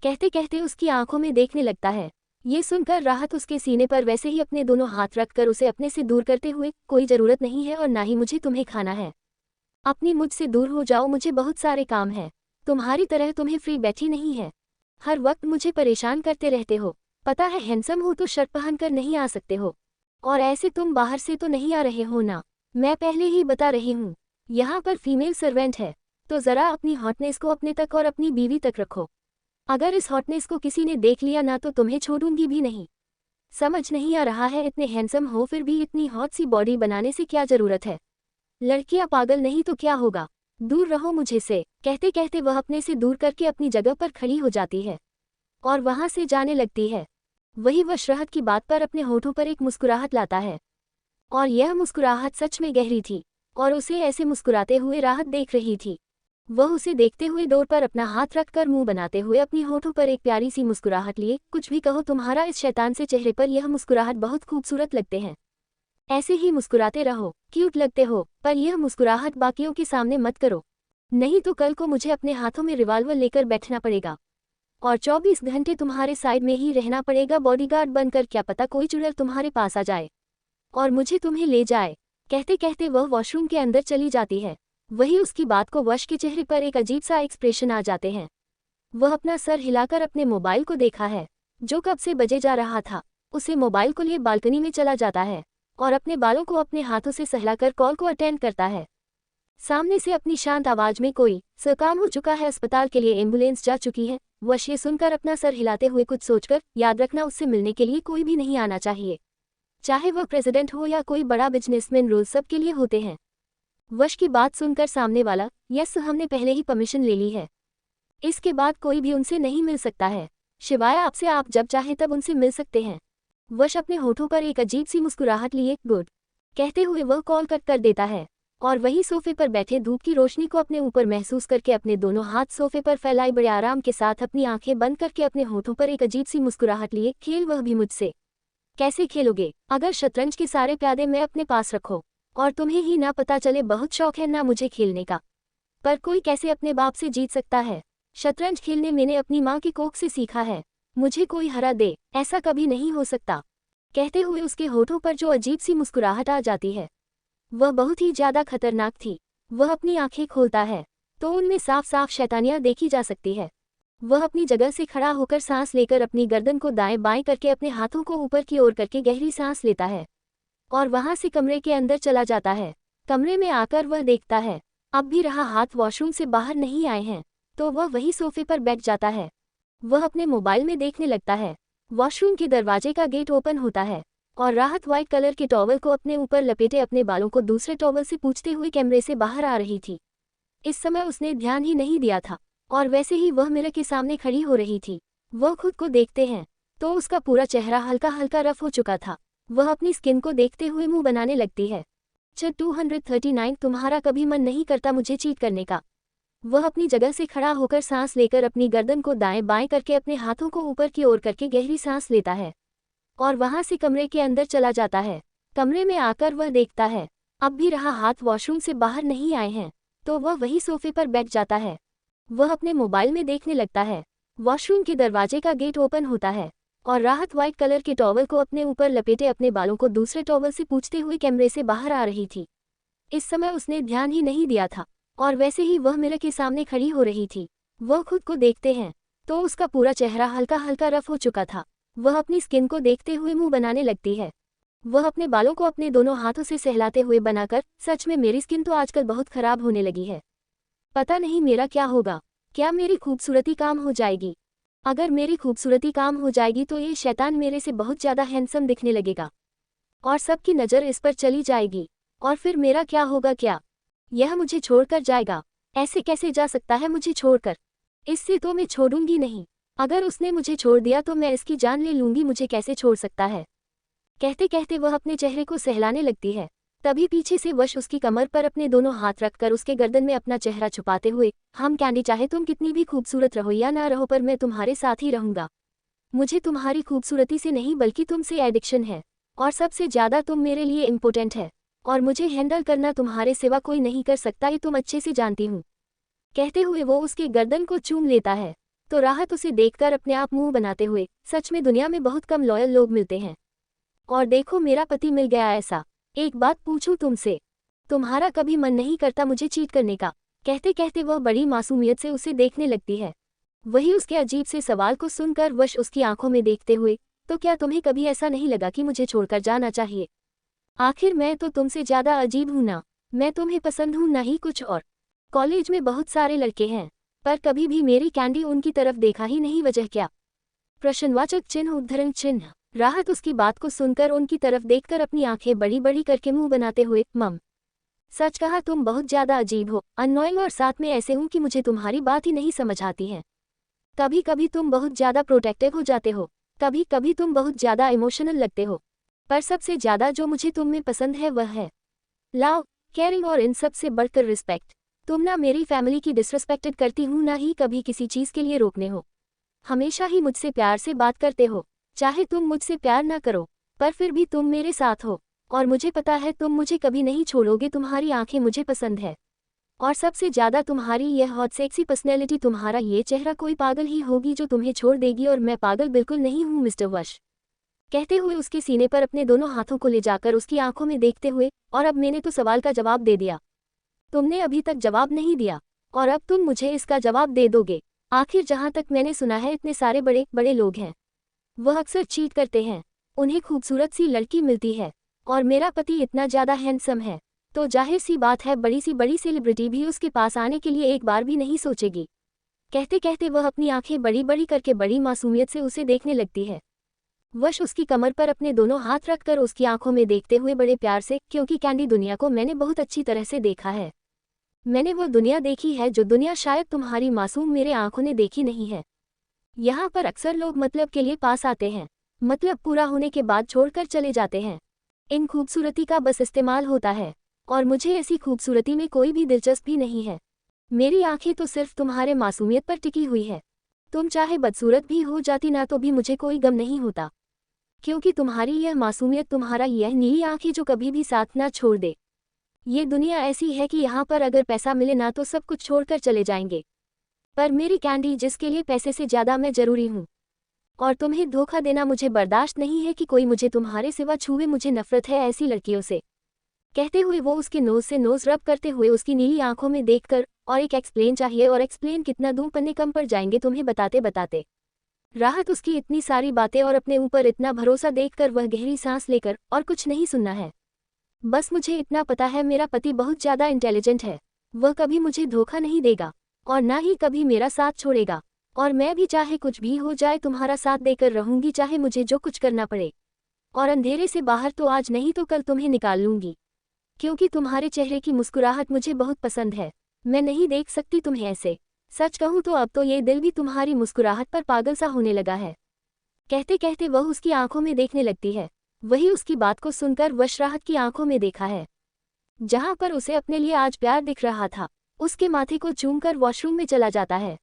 [SPEAKER 1] कहते कहते उसकी आंखों में देखने लगता है। ये सुनकर राहत उसके सीने पर वैसे ही अपने दोनों हाथ रखकर उसे अपने से दूर करते हुए, कोई ज़रूरत नहीं है और ना ही मुझे तुम्हें खाना है। अपनी मुझसे दूर हो जाओ, मुझे बहुत सारे काम है। तुम्हारी तरह तुम्हें फ्री बैठी नहीं है, हर वक्त मुझे परेशान करते रहते हो। पता है हैंडसम हो तो शर्ट पहन कर नहीं आ सकते हो, और ऐसे तुम बाहर से तो नहीं आ रहे हो ना? मैं पहले ही बता रही हूँ, यहाँ पर फीमेल सर्वेंट है, तो ज़रा अपनी हॉटनेस को अपने तक और अपनी बीवी तक रखो। अगर इस हॉटनेस को किसी ने देख लिया ना तो तुम्हें छोड़ूंगी भी नहीं। समझ नहीं आ रहा है, इतने हैंडसम हो फिर भी इतनी हॉट सी बॉडी बनाने से क्या ज़रूरत है? लड़कियां पागल नहीं तो क्या होगा? दूर रहो मुझे से। कहते कहते वह अपने से दूर करके अपनी जगह पर खड़ी हो जाती है और वहां से जाने लगती है। वही वश राहत की बात पर अपने होठों पर एक मुस्कुराहट लाता है, और यह मुस्कुराहट सच में गहरी थी, और उसे ऐसे मुस्कुराते हुए राहत देख रही थी। वह उसे देखते हुए डोर पर अपना हाथ रखकर मुंह बनाते हुए अपनी होठों पर एक प्यारी सी मुस्कुराहट लिए, कुछ भी कहो तुम्हारा इस शैतान से चेहरे पर यह मुस्कुराहट बहुत खूबसूरत लगते हैं। ऐसे ही मुस्कुराते रहो, क्यूट लगते हो, पर यह मुस्कुराहट बाकियों के सामने मत करो, नहीं तो कल को मुझे अपने हाथों में रिवॉल्वर लेकर बैठना पड़ेगा और 24 घंटे तुम्हारे साइड में ही रहना पड़ेगा बॉडीगार्ड बनकर। क्या पता कोई चुड़ैल तुम्हारे पास आ जाए और मुझे तुम्हें ले जाए। कहते कहते वह वॉशरूम के अंदर चली जाती है। वही उसकी बात को वश के चेहरे पर एक अजीब सा एक्सप्रेशन आ जाते हैं। वह अपना सर हिलाकर अपने मोबाइल को देखा है, जो कब से बजे जा रहा था। उसे मोबाइल को लिए बालकनी में चला जाता है और अपने बालों को अपने हाथों से सहलाकर कॉल को अटेंड करता है। सामने से अपनी शांत आवाज में, कोई सर काम हो चुका है, अस्पताल के लिए एम्बुलेंस जा चुकी है। वश ये सुनकर अपना सर हिलाते हुए कुछ सोचकर, याद रखना उससे मिलने के लिए कोई भी नहीं आना चाहिए, चाहे वह प्रेसिडेंट हो या कोई बड़ा बिजनेसमैन, रूल सबके लिए होते हैं। वश की बात सुनकर सामने वाला, यस हमने पहले ही परमिशन ले ली है, इसके बाद कोई भी उनसे नहीं मिल सकता है, शिवाय आपसे, आप जब चाहे तब उनसे मिल सकते हैं। वश अपने होठों पर एक अजीब सी मुस्कुराहट लिए, गुड कहते हुए वह कॉल कट कर देता है और वही सोफे पर बैठे धूप की रोशनी को अपने ऊपर महसूस करके अपने दोनों हाथ सोफे पर फैलाए बड़े आराम के साथ अपनी आंखें बंद करके अपने होठों पर एक अजीब सी मुस्कुराहट लिए, खेल वह भी मुझसे। कैसे खेलोगे? अगर शतरंज के सारे प्यादे मैं अपने पास रखो और तुम्हें ही ना पता चले, बहुत शौक है ना मुझे खेलने का, पर कोई कैसे अपने बाप से जीत सकता है? शतरंज खेलने मैंने अपनी माँ की कोख से सीखा है, मुझे कोई हरा दे ऐसा कभी नहीं हो सकता। कहते हुए उसके होठों पर जो अजीब सी मुस्कुराहट आ जाती है, वह बहुत ही ज्यादा खतरनाक थी। वह अपनी आंखें खोलता है तो उनमें साफ साफ शैतानियां देखी जा सकती है। वह अपनी जगह से खड़ा होकर सांस लेकर अपनी गर्दन को दाएं बाएं करके अपने हाथों को ऊपर की ओर करके गहरी सांस लेता है और वहां से कमरे के अंदर चला जाता है। कमरे में आकर वह देखता है अब भी रहा हाथ वॉशरूम से बाहर नहीं आए हैं, तो वह वही सोफे पर बैठ जाता है। वह अपने मोबाइल में देखने लगता है। वॉशरूम के दरवाजे का गेट ओपन होता है और राहत व्हाइट कलर के टॉवल को अपने ऊपर लपेटे अपने बालों को दूसरे टॉवल से पूछते हुए कैमरे से बाहर आ रही थी। इस समय उसने ध्यान ही नहीं दिया था और वैसे ही वह मिरर के सामने खड़ी हो रही थी। वह खुद को देखते हैं तो उसका पूरा चेहरा हल्का हल्का रफ हो चुका था। वह अपनी स्किन को देखते हुए मुंह बनाने लगती है। 239 तुम्हारा कभी मन नहीं करता मुझे चीट करने का। वह अपनी जगह से खड़ा होकर सांस लेकर अपनी गर्दन को दाएं बाएं करके अपने हाथों को ऊपर की ओर करके गहरी सांस लेता है और वहां से कमरे के अंदर चला जाता है। कमरे में आकर वह देखता है अब भी रहा हाथ वॉशरूम से बाहर नहीं आए हैं, तो वह वही सोफे पर बैठ जाता है। वह अपने मोबाइल में देखने लगता है। वॉशरूम के दरवाजे का गेट ओपन होता है और राहत व्हाइट कलर के टॉवल को अपने ऊपर लपेटे अपने बालों को दूसरे टॉवल से पूछते हुए कैमरे से बाहर आ रही थी। इस समय उसने ध्यान ही नहीं दिया था और वैसे ही वह मिरर के सामने खड़ी हो रही थी। वह खुद को देखते हैं तो उसका पूरा चेहरा हल्का हल्का रफ हो चुका था। वह अपनी स्किन को देखते हुए मुंह बनाने लगती है। वह अपने बालों को अपने दोनों हाथों से सहलाते हुए बनाकर, सच में मेरी स्किन तो आजकल बहुत खराब होने लगी है। पता नहीं मेरा क्या होगा। क्या मेरी खूबसूरती काम हो जाएगी? अगर मेरी खूबसूरती काम हो जाएगी तो ये शैतान मेरे से बहुत ज़्यादा हैंडसम दिखने लगेगा और सबकी नज़र इस पर चली जाएगी। और फिर मेरा क्या होगा? क्या यह मुझे छोड़कर जाएगा? ऐसे कैसे जा सकता है मुझे छोड़कर? इससे तो मैं छोड़ूंगी नहीं। अगर उसने मुझे छोड़ दिया तो मैं इसकी जान ले लूंगी। मुझे कैसे छोड़ सकता है? कहते कहते वह अपने चेहरे को सहलाने लगती है। तभी पीछे से वश उसकी कमर पर अपने दोनों हाथ रखकर उसके गर्दन में अपना चेहरा छुपाते हुए, हम कैंडी, चाहे तुम कितनी भी खूबसूरत रहो या ना रहो, पर मैं तुम्हारे साथ ही रहूंगा। मुझे तुम्हारी खूबसूरती से नहीं बल्कि तुमसे एडिक्शन है और सबसे ज़्यादा तुम मेरे लिए इम्पोर्टेंट है और मुझे हैंडल करना तुम्हारे सिवा कोई नहीं कर सकता, ये तुम अच्छे से जानती हूँ। कहते हुए वो उसके गर्दन को चूम लेता है तो राहत उसे देखकर अपने आप मुंह बनाते हुए, सच में दुनिया में बहुत कम लॉयल लोग मिलते हैं और देखो मेरा पति मिल गया। ऐसा एक बात पूछूं तुमसे, तुम्हारा कभी मन नहीं करता मुझे चीट करने का? कहते कहते वह बड़ी मासूमियत से उसे देखने लगती है। वही उसके अजीब से सवाल को सुनकर वश उसकी आंखों में देखते हुए, तो क्या तुम्हें कभी ऐसा नहीं लगा कि मुझे छोड़कर जाना चाहिए? आखिर मैं तो तुमसे ज़्यादा अजीब हूं ना? मैं तुम्हें पसंद हूं ना ही कुछ और। कॉलेज में बहुत सारे लड़के हैं पर कभी भी मेरी कैंडी उनकी तरफ देखा ही नहीं, वजह क्या? प्रश्नवाचक चिन्ह उद्धरण चिन्ह। राहत उसकी बात को सुनकर उनकी तरफ देखकर अपनी आंखें बड़ी बड़ी करके मुंह बनाते हुए, मम, सच कहा तुम बहुत ज़्यादा अजीब हो, अननोइंग और साथ में ऐसे हूँ कि मुझे तुम्हारी बात ही नहीं समझ आती है। कभी कभी तुम बहुत ज़्यादा प्रोटेक्टिव हो जाते हो, कभी कभी तुम बहुत ज़्यादा इमोशनल लगते हो, पर सबसे ज़्यादा जो मुझे तुम में पसंद है वह है लव, केयरिंग और इन सब से बढ़कर रिस्पेक्ट। तुम ना मेरी फैमिली की डिसरिस्पेक्टेड करती हूँ ना ही कभी किसी चीज़ के लिए रोकने हो। हमेशा ही मुझसे प्यार से बात करते हो, चाहे तुम मुझसे प्यार ना करो पर फिर भी तुम मेरे साथ हो और मुझे पता है तुम मुझे कभी नहीं छोड़ोगे। तुम्हारी आंखें मुझे पसंद है और सबसे ज़्यादा तुम्हारी यह हॉट सेक्सी पर्सनैलिटी, तुम्हारा ये चेहरा, कोई पागल ही होगी जो तुम्हें छोड़ देगी और मैं पागल बिल्कुल नहीं हूँ मिस्टर वश। कहते हुए उसके सीने पर अपने दोनों हाथों को ले जाकर उसकी आंखों में देखते हुए, और अब मैंने तो सवाल का जवाब दे दिया, तुमने अभी तक जवाब नहीं दिया और अब तुम मुझे इसका जवाब दे दोगे। आखिर जहाँ तक मैंने सुना है इतने सारे बड़े बड़े लोग हैं, वह अक्सर चीट करते हैं, उन्हें खूबसूरत सी लड़की मिलती है और मेरा पति इतना ज़्यादा हैंडसम है तो जाहिर सी बात है बड़ी सी बड़ी सेलिब्रिटी भी उसके पास आने के लिए एक बार भी नहीं सोचेगी। कहते कहते वह अपनी आंखें बड़ी बड़ी करके बड़ी मासूमियत से उसे देखने लगती है। वश उसकी कमर पर अपने दोनों हाथ रखकर उसकी आंखों में देखते हुए बड़े प्यार से, क्योंकि कैंडी दुनिया को मैंने बहुत अच्छी तरह से देखा है। मैंने वो दुनिया देखी है जो दुनिया शायद तुम्हारी मासूम मेरे आंखों ने देखी नहीं है। यहाँ पर अक्सर लोग मतलब के लिए पास आते हैं, मतलब पूरा होने के बाद छोड़कर चले जाते हैं। इन खूबसूरती का बस इस्तेमाल होता है और मुझे ऐसी खूबसूरती में कोई भी दिलचस्पी नहीं है। मेरी आंखें तो सिर्फ तुम्हारे मासूमियत पर टिकी हुई है। तुम चाहे बदसूरत भी हो जाती ना तो भी मुझे कोई गम नहीं होता, क्योंकि तुम्हारी यह मासूमियत, तुम्हारा यह नीली आंखें जो कभी भी साथ ना छोड़ दे। ये दुनिया ऐसी है कि यहाँ पर अगर पैसा मिले ना तो सब कुछ छोड़कर चले जाएंगे, पर मेरी कैंडी जिसके लिए पैसे से ज़्यादा मैं ज़रूरी हूँ, और तुम्हें धोखा देना मुझे बर्दाश्त नहीं है कि कोई मुझे तुम्हारे सिवा छुए। मुझे नफरत है ऐसी लड़कियों से। कहते हुए वो उसके नोज से नोज रब करते हुए उसकी नीली आंखों में देखकर, और एक एक्सप्लेन चाहिए, और एक्सप्लेन कितना दूं, पन्ने कम पड़ जाएंगे तुम्हें बताते बताते। राहत उसकी इतनी सारी बातें और अपने ऊपर इतना भरोसा देखकर वह गहरी सांस लेकर, और कुछ नहीं सुनना है, बस मुझे इतना पता है मेरा पति बहुत ज़्यादा इंटेलिजेंट है वह कभी मुझे धोखा नहीं देगा और ना ही कभी मेरा साथ छोड़ेगा, और मैं भी चाहे कुछ भी हो जाए तुम्हारा साथ देकर रहूंगी, चाहे मुझे जो कुछ करना पड़े। और अंधेरे से बाहर तो आज नहीं तो कल तुम्हें निकाल लूंगी, क्योंकि तुम्हारे चेहरे की मुस्कुराहट मुझे बहुत पसंद है। मैं नहीं देख सकती तुम्हें ऐसे। सच कहूँ तो अब तो ये दिल भी तुम्हारी मुस्कुराहट पर पागल सा होने लगा है। कहते कहते वह उसकी आंखों में देखने लगती है। वही उसकी बात को सुनकर वश राहत की आंखों में देखा है, जहां पर उसे अपने लिए आज प्यार दिख रहा था। उसके माथे को चूमकर वॉशरूम में चला जाता है,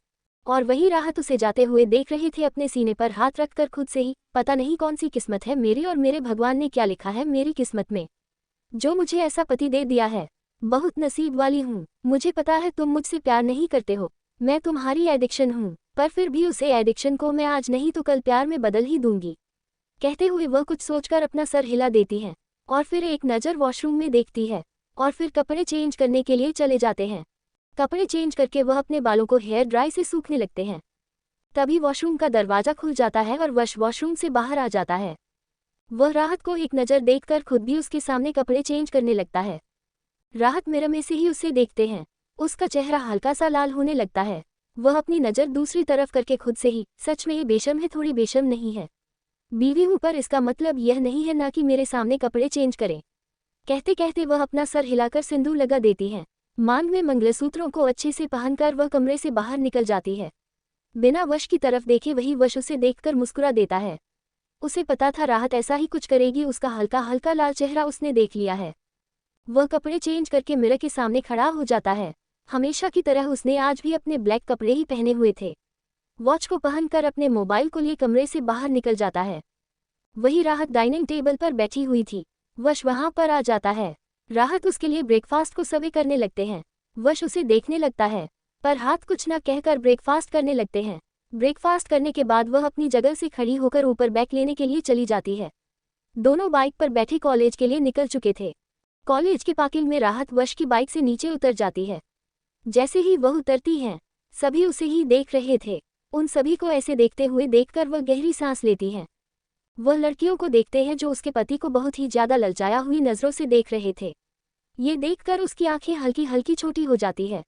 [SPEAKER 1] और वही राहत उसे जाते हुए देख रहे थे, अपने सीने पर हाथ रखकर खुद से ही, पता नहीं कौन सी किस्मत है मेरी, और मेरे भगवान ने क्या लिखा है मेरी किस्मत में, जो मुझे ऐसा पति दे दिया है। बहुत नसीब वाली हूँ। मुझे पता है तुम मुझसे प्यार नहीं करते हो, मैं तुम्हारी एडिक्शन हूँ, पर फिर भी उसे एडिक्शन को मैं आज नहीं तो कल प्यार में बदल ही दूंगी। कहते हुए वह कुछ सोचकर अपना सर हिला देती है, और फिर एक नज़र वॉशरूम में देखती है, और फिर कपड़े चेंज करने के लिए चले जाते हैं। कपड़े चेंज करके वह अपने बालों को हेयर ड्राई से सूखने लगते हैं। तभी वॉशरूम का दरवाज़ा खुल जाता है और वश वॉशरूम से बाहर आ जाता है। वह राहत को एक नज़र देखकर खुद भी उसके सामने कपड़े चेंज करने लगता है। राहत मिरर में से ही उसे देखते हैं। उसका चेहरा हल्का सा लाल होने लगता है। वह अपनी नज़र दूसरी तरफ करके खुद से ही, सच में ये बेशर्म है, थोड़ी बेशर्म नहीं है। बीवी हूँ पर इसका मतलब यह नहीं है ना कि मेरे सामने कपड़े चेंज करें। कहते कहते वह अपना सर हिलाकर सिंदूर लगा देती है। मांग में मंगलसूत्रों को अच्छे से पहनकर वह कमरे से बाहर निकल जाती है। बिना वश की तरफ देखे वही वश उसे देखकर मुस्कुरा देता है। उसे पता था राहत ऐसा ही कुछ करेगी। उसका हल्का हल्का लाल चेहरा उसने देख लिया है। वह कपड़े चेंज करके मिरर के सामने खड़ा हो जाता है। हमेशा की तरह उसने आज भी अपने ब्लैक कपड़े ही पहने हुए थे। वॉच को पहनकर अपने मोबाइल को लिए कमरे से बाहर निकल जाता है। वही राहत डाइनिंग टेबल पर बैठी हुई थी। वश वहां पर आ जाता है। राहत उसके लिए ब्रेकफास्ट को सर्व करने लगते हैं। वश उसे देखने लगता है, पर हाथ कुछ न कहकर ब्रेकफास्ट करने लगते हैं। ब्रेकफास्ट करने के बाद वह अपनी जगह से खड़ी होकर ऊपर बैग लेने के लिए चली जाती है। दोनों बाइक पर बैठे कॉलेज के लिए निकल चुके थे। कॉलेज के पार्किंग में राहत वश की बाइक से नीचे उतर जाती है। जैसे ही वह उतरती है, सभी उसे ही देख रहे थे। उन सभी को ऐसे देखते हुए देखकर वह गहरी सांस लेती है। वह लड़कियों को देखते हैं जो उसके पति को बहुत ही ज्यादा ललचाया हुई नजरों से देख रहे थे। ये देखकर उसकी आंखें हल्की हल्की छोटी हो जाती है।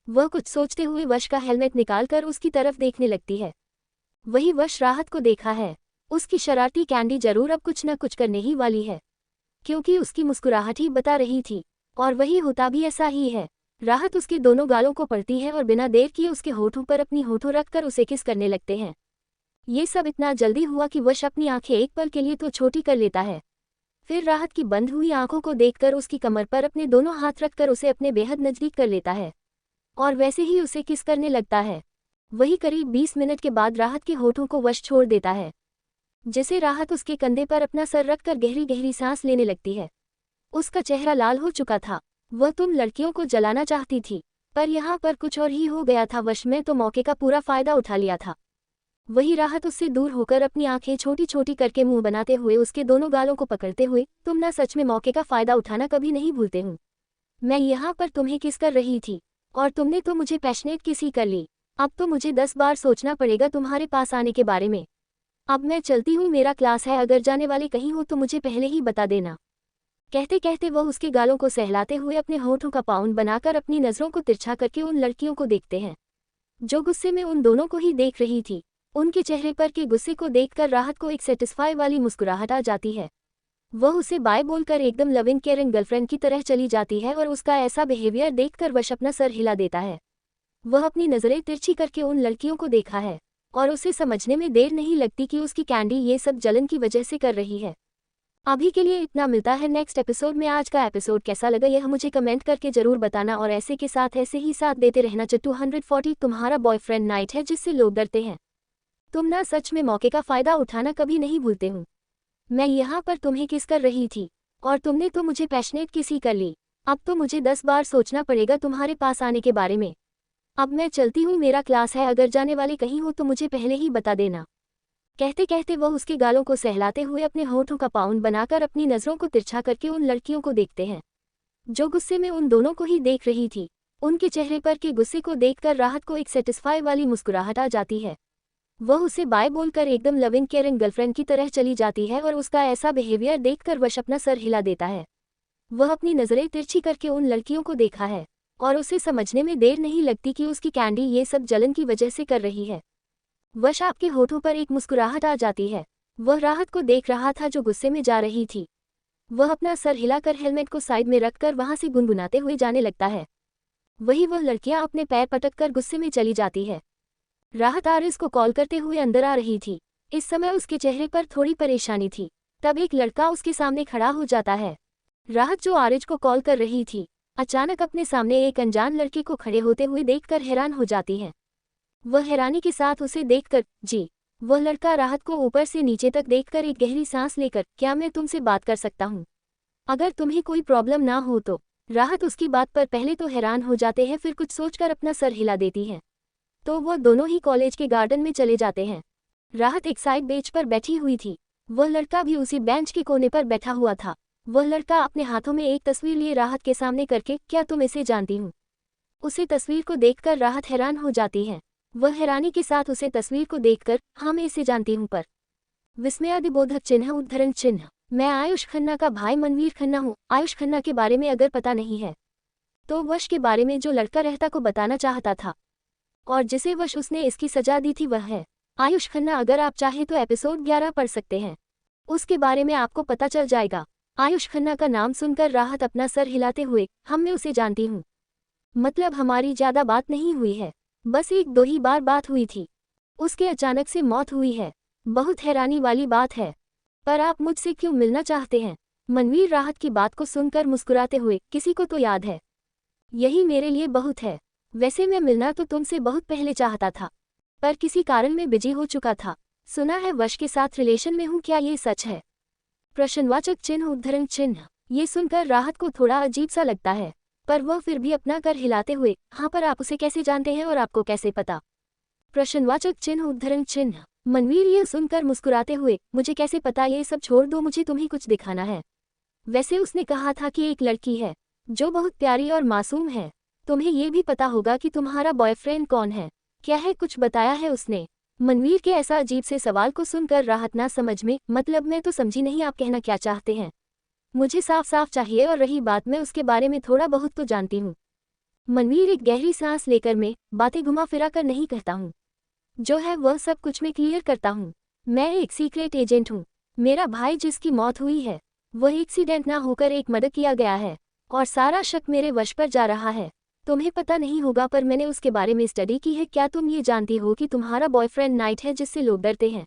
[SPEAKER 1] वह कुछ सोचते हुए वश का हेलमेट निकालकर उसकी तरफ देखने लगती है। वही वश राहत को देखा है। उसकी शरारती कैंडी जरूर अब कुछ न कुछ करने ही वाली है, क्योंकि उसकी मुस्कुराहट ही बता रही थी, और वही होता भी ऐसा ही है। राहत उसके दोनों गालों को पड़ती है और बिना देर किए उसके होठों पर अपनी होठों रखकर उसे किस करने लगते हैं। ये सब इतना जल्दी हुआ कि वश अपनी आंखें एक पल के लिए तो छोटी कर लेता है। फिर राहत की बंद हुई आंखों को देखकर उसकी कमर पर अपने दोनों हाथ रखकर उसे अपने बेहद नजदीक कर लेता है, और वैसे ही उसे किस करने लगता है। वही करीब 20 मिनट के बाद राहत के होठों को वश छोड़ देता है, जिसे राहत उसके कंधे पर अपना सर रखकर गहरी गहरी सांस लेने लगती है। उसका चेहरा लाल हो चुका था। वह तुम लड़कियों को जलाना चाहती थी, पर यहाँ पर कुछ और ही हो गया था। वश में तो मौके का पूरा फायदा उठा लिया था। वही राहत उससे दूर होकर अपनी आंखें छोटी छोटी करके मुंह बनाते हुए उसके दोनों गालों को पकड़ते हुए, तुम ना सच में मौके का फायदा उठाना कभी नहीं भूलते हूँ। मैं यहाँ पर तुम्हें किस कर रही थी, और तुमने तो मुझे पैशनेट किस ही कर ली। अब तो मुझे 10 बार सोचना पड़ेगा तुम्हारे पास आने के बारे में। अब मैं चलती हूँ, मेरा क्लास है, अगर जाने वाले कहीं हो तो मुझे पहले ही बता देना। कहते कहते वह उसके गालों को सहलाते हुए अपने होठों का पाउंड बनाकर अपनी नज़रों को तिरछा करके उन लड़कियों को देखते हैं जो गुस्से में उन दोनों को ही देख रही थी। उनके चेहरे पर के गुस्से को देखकर राहत को एक सेटिस्फाई वाली मुस्कुराहट आ जाती है। वह उसे बाय बोलकर एकदम लविंग केयरिंग गर्लफ्रेंड की तरह चली जाती है, और उसका ऐसा बिहेवियर देखकर वश अपना सर हिला देता है। वह अपनी नज़रें तिरछी करके उन लड़कियों को देखा है, और उसे समझने में देर नहीं लगती कि उसकी कैंडी ये सब जलन की वजह से कर रही है। अभी के लिए इतना, मिलता है नेक्स्ट एपिसोड में। आज का एपिसोड कैसा लगा यह मुझे कमेंट करके जरूर बताना, और ऐसे के साथ ऐसे ही साथ देते रहना। 240 तुम्हारा बॉयफ्रेंड नाइट है जिससे लोग डरते हैं। तुम ना सच में मौके का फायदा उठाना कभी नहीं भूलते हूँ। मैं यहाँ पर तुम्हें किस कर रही थी, और तुमने तो मुझे पैशनेट किस ही कर ली। अब तो मुझे 10 बार सोचना पड़ेगा तुम्हारे पास आने के बारे में। अब मैं चलती हूँ, मेरा क्लास है, अगर जाने वाले कहीं हो तो मुझे पहले ही बता देना। कहते कहते वह उसके गालों को सहलाते हुए अपने होठों का पाउंड बनाकर अपनी नज़रों को तिरछा करके उन लड़कियों को देखते हैं जो गुस्से में उन दोनों को ही देख रही थी। उनके चेहरे पर के गुस्से को देखकर राहत को एक सेटिस्फाई वाली मुस्कुराहट आ जाती है। वह उसे बाय बोलकर एकदम लविंग केयरिंग गर्लफ्रेंड की तरह चली जाती है, और उसका ऐसा बिहेवियर देखकर वश अपना सर हिला देता है। वह अपनी नज़रें तिरछी करके उन लड़कियों को देखा है, और उसे समझने में देर नहीं लगती कि उसकी कैंडी ये सब जलन की वजह से कर रही है। वश आपके होठों पर एक मुस्कुराहट आ जाती है। वह राहत को देख रहा था जो गुस्से में जा रही थी। वह अपना सर हिलाकर हेलमेट को साइड में रखकर वहां से गुनगुनाते हुए जाने लगता है। वही वह लड़कियां अपने पैर पटककर गुस्से में चली जाती है। राहत आरिस को कॉल करते हुए अंदर आ रही थी। इस समय उसके चेहरे पर थोड़ी परेशानी थी। तब एक लड़का उसके सामने खड़ा हो जाता है। राहत जो आरिज को कॉल कर रही थी, अचानक अपने सामने एक अनजान लड़के को खड़े होते हुए देखकर हैरान हो जाती है। वह हैरानी के साथ उसे देखकर जी। वह लड़का राहत को ऊपर से नीचे तक देखकर एक गहरी सांस लेकर, क्या मैं तुमसे बात कर सकता हूँ? अगर तुम्हें कोई प्रॉब्लम ना हो तो। राहत उसकी बात पर पहले तो हैरान हो जाते हैं, फिर कुछ सोचकर अपना सर हिला देती है। तो वह दोनों ही कॉलेज के गार्डन में चले जाते हैं। राहत एक साइड बेंच पर बैठी हुई थी। वह लड़का भी उसी बेंच के कोने पर बैठा हुआ था। वह लड़का अपने हाथों में एक तस्वीर लिए राहत के सामने करके, क्या तुम इसे जानती हूँ? उसे तस्वीर को देखकर राहत हैरान हो जाती है। वह हैरानी के साथ उसे तस्वीर को देखकर, हाँ मैं इसे जानती हूँ, पर विस्मयादिबोधक चिन्ह उद्धरण चिन्ह, मैं आयुष खन्ना का भाई मनवीर खन्ना हूँ। आयुष खन्ना के बारे में अगर पता नहीं है तो वश के बारे में जो लड़का रहता को बताना चाहता था और जिसे वश उसने इसकी सजा दी थी वह है आयुष खन्ना। अगर आप चाहे तो एपिसोड 11 पढ़ सकते हैं, उसके बारे में आपको पता चल जाएगा। आयुष खन्ना का नाम सुनकर राहत अपना सर हिलाते हुए, मैं उसे जानती हूँ। मतलब हमारी ज्यादा बात नहीं हुई है, बस 1-2 ही बार बात हुई थी। उसके अचानक से मौत हुई है। बहुत हैरानी वाली बात है। पर आप मुझसे क्यों मिलना चाहते हैं? मनवीर राहत की बात को सुनकर मुस्कुराते हुए, किसी को तो याद है, यही मेरे लिए बहुत है। वैसे मैं मिलना तो तुमसे बहुत पहले चाहता था, पर किसी कारण में बिजी हो चुका था। सुना है वश के साथ रिलेशन में हूँ, क्या ये सच है? प्रश्नवाचक चिन्ह उद्धरण चिन्ह। ये सुनकर राहत को थोड़ा अजीब सा लगता है, पर वह फिर भी अपना कर हिलाते हुए, हाँ पर आप उसे कैसे जानते हैं और आपको कैसे पता? प्रश्नवाचक चिन्ह उद्धरण चिन्ह। मनवीर ये सुनकर मुस्कुराते हुए, मुझे कैसे पता, ये सब छोड़ दो, मुझे तुम्हें कुछ दिखाना है। वैसे उसने कहा था कि एक लड़की है जो बहुत प्यारी और मासूम है। तुम्हें ये भी पता होगा कि तुम्हारा बॉयफ्रेंड कौन है, क्या है, कुछ बताया है उसने? मनवीर के ऐसा अजीब से सवाल को सुनकर राहत ना समझ में, मतलब मैं तो समझी नहीं, आप कहना क्या चाहते हैं? मुझे साफ साफ चाहिए, और रही बात, मैं उसके बारे में थोड़ा बहुत तो जानती हूँ। मनवीर एक गहरी सांस लेकर, मैं बातें घुमा फिरा कर नहीं कहता हूँ, जो है वह सब कुछ मैं क्लियर करता हूँ। मैं एक सीक्रेट एजेंट हूँ। मेरा भाई जिसकी मौत हुई है वह एक्सीडेंट ना होकर एक मर्डर किया गया है, और सारा शक मेरे वश पर जा रहा है। तुम्हें पता नहीं होगा पर मैंने उसके बारे में स्टडी की है। क्या तुम ये जानती हो कि तुम्हारा बॉयफ्रेंड नाइट है जिससे लोग डरते हैं?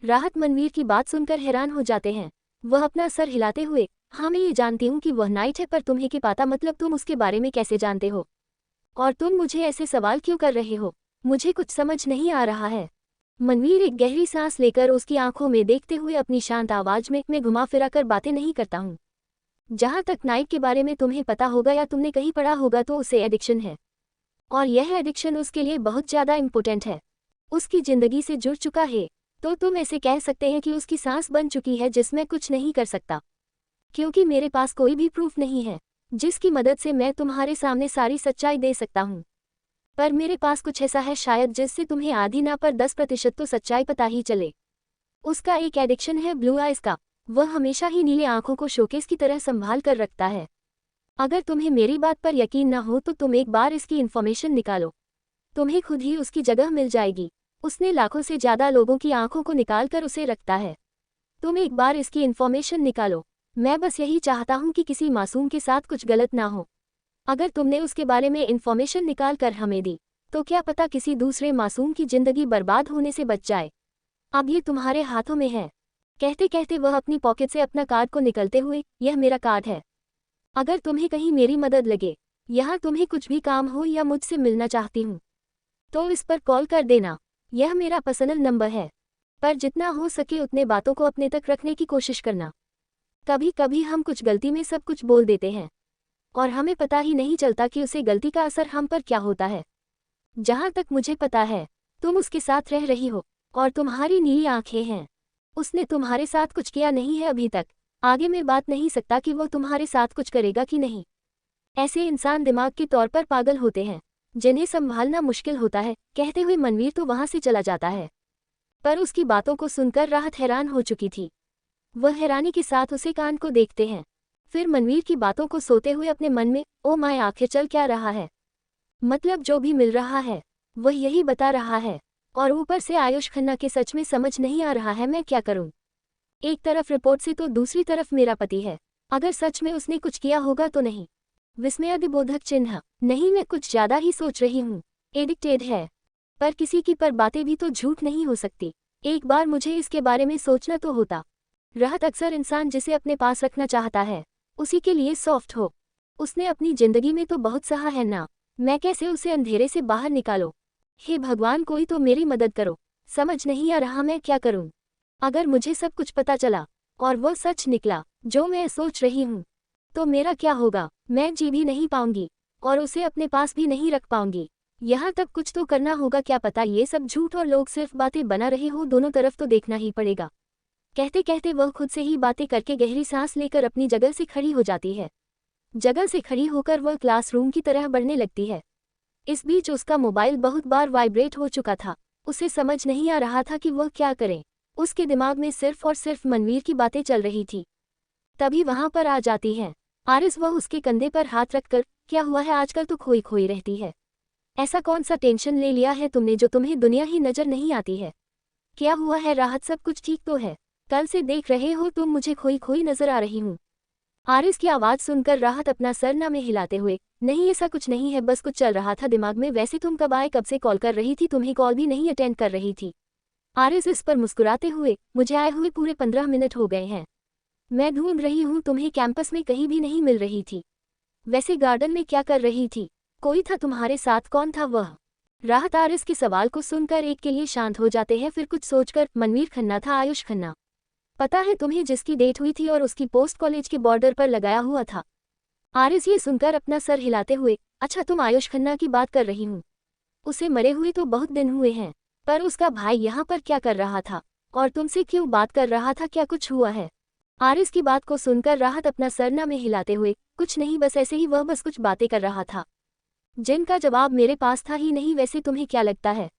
[SPEAKER 1] राहत मनवीर की बात सुनकर हैरान हो जाते हैं। वह अपना सर हिलाते हुए, हाँ मैं ये जानती हूँ कि वह नाइट है, पर तुम्हें क्या पता, मतलब तुम उसके बारे में कैसे जानते हो? और तुम मुझे ऐसे सवाल क्यों कर रहे हो? मुझे कुछ समझ नहीं आ रहा है। मनवीर एक गहरी सांस लेकर उसकी आंखों में देखते हुए अपनी शांत आवाज में, मैं घुमा फिरा कर बातें नहीं करता हूँ। जहां तक नाइट के बारे में तुम्हें पता होगा या तुमने कहीं पढ़ा होगा तो उसे एडिक्शन है, और यह एडिक्शन उसके लिए बहुत ज़्यादा इम्पोर्टेंट है, उसकी ज़िंदगी से जुड़ चुका है। तो तुम ऐसे कह सकते हैं कि उसकी सांस बन चुकी है जिसमें कुछ नहीं कर सकता, क्योंकि मेरे पास कोई भी प्रूफ नहीं है जिसकी मदद से मैं तुम्हारे सामने सारी सच्चाई दे सकता हूँ। पर मेरे पास कुछ ऐसा है शायद जिससे तुम्हें आधी ना पर 10% तो सच्चाई पता ही चले। उसका एक एडिक्शन है ब्लू आइज का। वह हमेशा ही नीले आंखों को शोकेस की तरह संभाल कर रखता है। अगर तुम्हें मेरी बात पर यकीन ना हो तो तुम एक बार इसकी इन्फॉर्मेशन निकालो, तुम्हें खुद ही उसकी जगह मिल जाएगी। उसने लाखों से ज़्यादा लोगों की आंखों को निकाल कर उसे रखता है। तुम एक बार इसकी इन्फॉर्मेशन निकालो। मैं बस यही चाहता हूँ कि किसी मासूम के साथ कुछ गलत ना हो। अगर तुमने उसके बारे में इन्फॉर्मेशन निकाल कर हमें दी तो क्या पता किसी दूसरे मासूम की जिंदगी बर्बाद होने से बच जाए। अब ये तुम्हारे हाथों में है। कहते कहते वह अपनी पॉकेट से अपना कार्ड को निकलते हुए, यह मेरा कार्ड है। अगर तुम्हें कहीं मेरी मदद लगे, यहाँ तुम्हें कुछ भी काम हो या मुझसे मिलना चाहती हूँ तो इस पर कॉल कर देना। यह मेरा पर्सनल नंबर है, पर जितना हो सके उतने बातों को अपने तक रखने की कोशिश करना। कभी कभी हम कुछ गलती में सब कुछ बोल देते हैं और हमें पता ही नहीं चलता कि उसे गलती का असर हम पर क्या होता है। जहाँ तक मुझे पता है तुम उसके साथ रह रही हो और तुम्हारी नीली आंखें हैं। उसने तुम्हारे साथ कुछ किया नहीं है अभी तक। आगे मैं बात नहीं सकता कि वो तुम्हारे साथ कुछ करेगा कि नहीं। ऐसे इंसान दिमाग के तौर पर पागल होते हैं जिन्हें संभालना मुश्किल होता है। कहते हुए मनवीर तो वहां से चला जाता है, पर उसकी बातों को सुनकर राहत हैरान हो चुकी थी। वह हैरानी के साथ उसे कान को देखते हैं। फिर मनवीर की बातों को सोते हुए अपने मन में, ओ माय आखिर चल क्या रहा है, मतलब जो भी मिल रहा है वह यही बता रहा है, और ऊपर से आयुष खन्ना के सच में समझ नहीं आ रहा है मैं क्या करूं। एक तरफ रिपोर्ट से तो दूसरी तरफ मेरा पति है, अगर सच में उसने कुछ किया होगा तो नहीं। विस्मयादिबोधक चिन्ह, नहीं मैं कुछ ज्यादा ही सोच रही हूँ। एडिक्टेड है, पर किसी की पर बातें भी तो झूठ नहीं हो सकती। एक बार मुझे इसके बारे में सोचना तो होता। राहत अक्सर इंसान जिसे अपने पास रखना चाहता है उसी के लिए सॉफ्ट हो। उसने अपनी जिंदगी में तो बहुत सहा है ना, मैं कैसे उसे अंधेरे से बाहर निकालो। हे भगवान कोई तो मेरी मदद करो, समझ नहीं आ रहा मैं क्या करूं। अगर मुझे सब कुछ पता चला और वो सच निकला जो मैं सोच रही हूं, तो मेरा क्या होगा। मैं जी भी नहीं पाऊंगी और उसे अपने पास भी नहीं रख पाऊंगी। यहाँ तक कुछ तो करना होगा, क्या पता ये सब झूठ और लोग सिर्फ बातें बना रहे हो। दोनों तरफ तो देखना ही पड़ेगा। कहते कहते वह खुद से ही बातें करके गहरी सांस लेकर अपनी जगह से खड़ी हो जाती है। जगह से खड़ी होकर वह क्लासरूम की तरह बढ़ने लगती है। इस बीच उसका मोबाइल बहुत बार वाइब्रेट हो चुका था। उसे समझ नहीं आ रहा था कि वह क्या करे। उसके दिमाग में सिर्फ और सिर्फ मनवीर की बातें चल रही थी। तभी वहां पर आ जाती है आरिस। वह उसके कंधे पर हाथ रखकर, क्या हुआ है, आजकल तो खोई खोई रहती है। ऐसा कौन सा टेंशन ले लिया है तुमने जो तुम्हें दुनिया ही नजर नहीं आती है। क्या हुआ है राहत, सब कुछ ठीक तो है। कल से देख रहे हो तुम मुझे खोई खोई नजर आ रही हूँ। आरिस की आवाज सुनकर राहत अपना सर ना में हिलाते हुए, नहीं ऐसा कुछ नहीं है, बस कुछ चल रहा था दिमाग में। वैसे तुम कब आए, कब से कॉल कर रही थी, तुम्हें कॉल भी नहीं अटेंड कर रही थी। आरिस इस पर मुस्कुराते हुए, मुझे आए हुए पूरे 15 मिनट हो गए हैं। मैं ढूंढ रही हूँ तुम्हें, कैंपस में कहीं भी नहीं मिल रही थी। वैसे गार्डन में क्या कर रही थी, कोई था तुम्हारे साथ, कौन था वह। राहत आरिस के सवाल को सुनकर एक के लिए शांत हो जाते हैं, फिर कुछ सोचकर, मनवीर खन्ना था, आयुष खन्ना। पता है तुम्हें, जिसकी डेट हुई थी और उसकी पोस्ट कॉलेज के बॉर्डर पर लगाया हुआ था। आरिस ये सुनकर अपना सर हिलाते हुए, अच्छा तुम आयुष खन्ना की बात कर रही हूँ। उसे मरे हुए तो बहुत दिन हुए हैं, पर उसका भाई यहाँ पर क्या कर रहा था और तुमसे क्यों बात कर रहा था, क्या कुछ हुआ है। आरिस की बात को सुनकर राहत अपना सर ना में हिलाते हुए, कुछ नहीं, बस ऐसे ही, वह बस कुछ बातें कर रहा था जिनका जवाब मेरे पास था ही नहीं। वैसे तुम्हें क्या लगता है,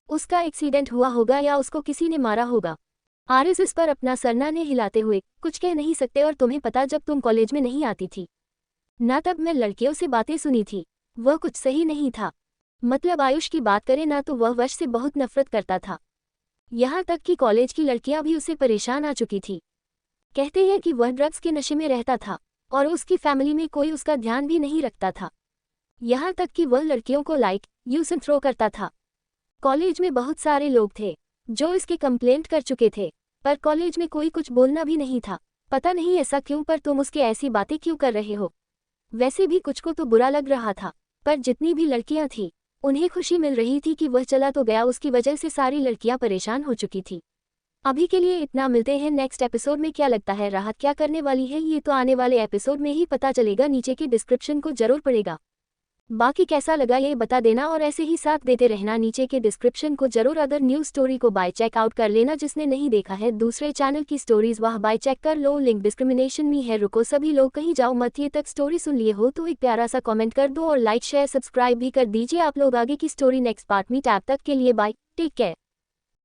[SPEAKER 1] उसका एक्सीडेंट हुआ होगा या उसको किसी ने मारा होगा। आरिस इस पर अपना सरना ने हिलाते हुए, कुछ कह नहीं सकते। और तुम्हें पता, जब तुम कॉलेज में नहीं आती थी ना, तब मैं लड़कियों से बातें सुनी थी, वह कुछ सही नहीं था। मतलब आयुष की बात करें ना तो वह वश से बहुत नफरत करता था। यहाँ तक कि कॉलेज की लड़कियां भी उसे परेशान आ चुकी थी। कहते हैं कि वह ड्रग्स के नशे में रहता था और उसकी फैमिली में कोई उसका ध्यान भी नहीं रखता था। यहाँ तक कि वह लड़कियों को लाइक यूज एंड थ्रो करता था। कॉलेज में बहुत सारे लोग थे जो इसके कंप्लेंट कर चुके थे, पर कॉलेज में कोई कुछ बोलना भी नहीं था। पता नहीं ऐसा क्यों, पर तुम उसके ऐसी बातें क्यों कर रहे हो। वैसे भी कुछ को तो बुरा लग रहा था, पर जितनी भी लड़कियां थी उन्हें खुशी मिल रही थी कि वह चला तो गया। उसकी वजह से सारी लड़कियां परेशान हो चुकी थी। अभी के लिए इतना, मिलते हैं नेक्स्ट एपिसोड में। क्या लगता है राहत क्या करने वाली है, ये तो आने वाले एपिसोड में ही पता चलेगा। नीचे के डिस्क्रिप्शन को जरूर पढ़ेगा। बाकी कैसा लगा ये बता देना और ऐसे ही साथ देते रहना। नीचे के डिस्क्रिप्शन को जरूर अदर न्यूज स्टोरी को बाय चेक आउट कर लेना जिसने नहीं देखा है दूसरे चैनल की स्टोरीज, वह बाय चेक कर लो, लिंक डिस्क्रिमिनेशन में है। रुको सभी लोग कहीं जाओ मत, ये तक स्टोरी सुन लिए हो तो एक प्यारा सा कमेंट कर दो और लाइक शेयर सब्सक्राइब भी कर दीजिए। आप लोग आगे की स्टोरी नेक्स्ट पार्ट में, टैब तक के लिए बाय, टेक केयर।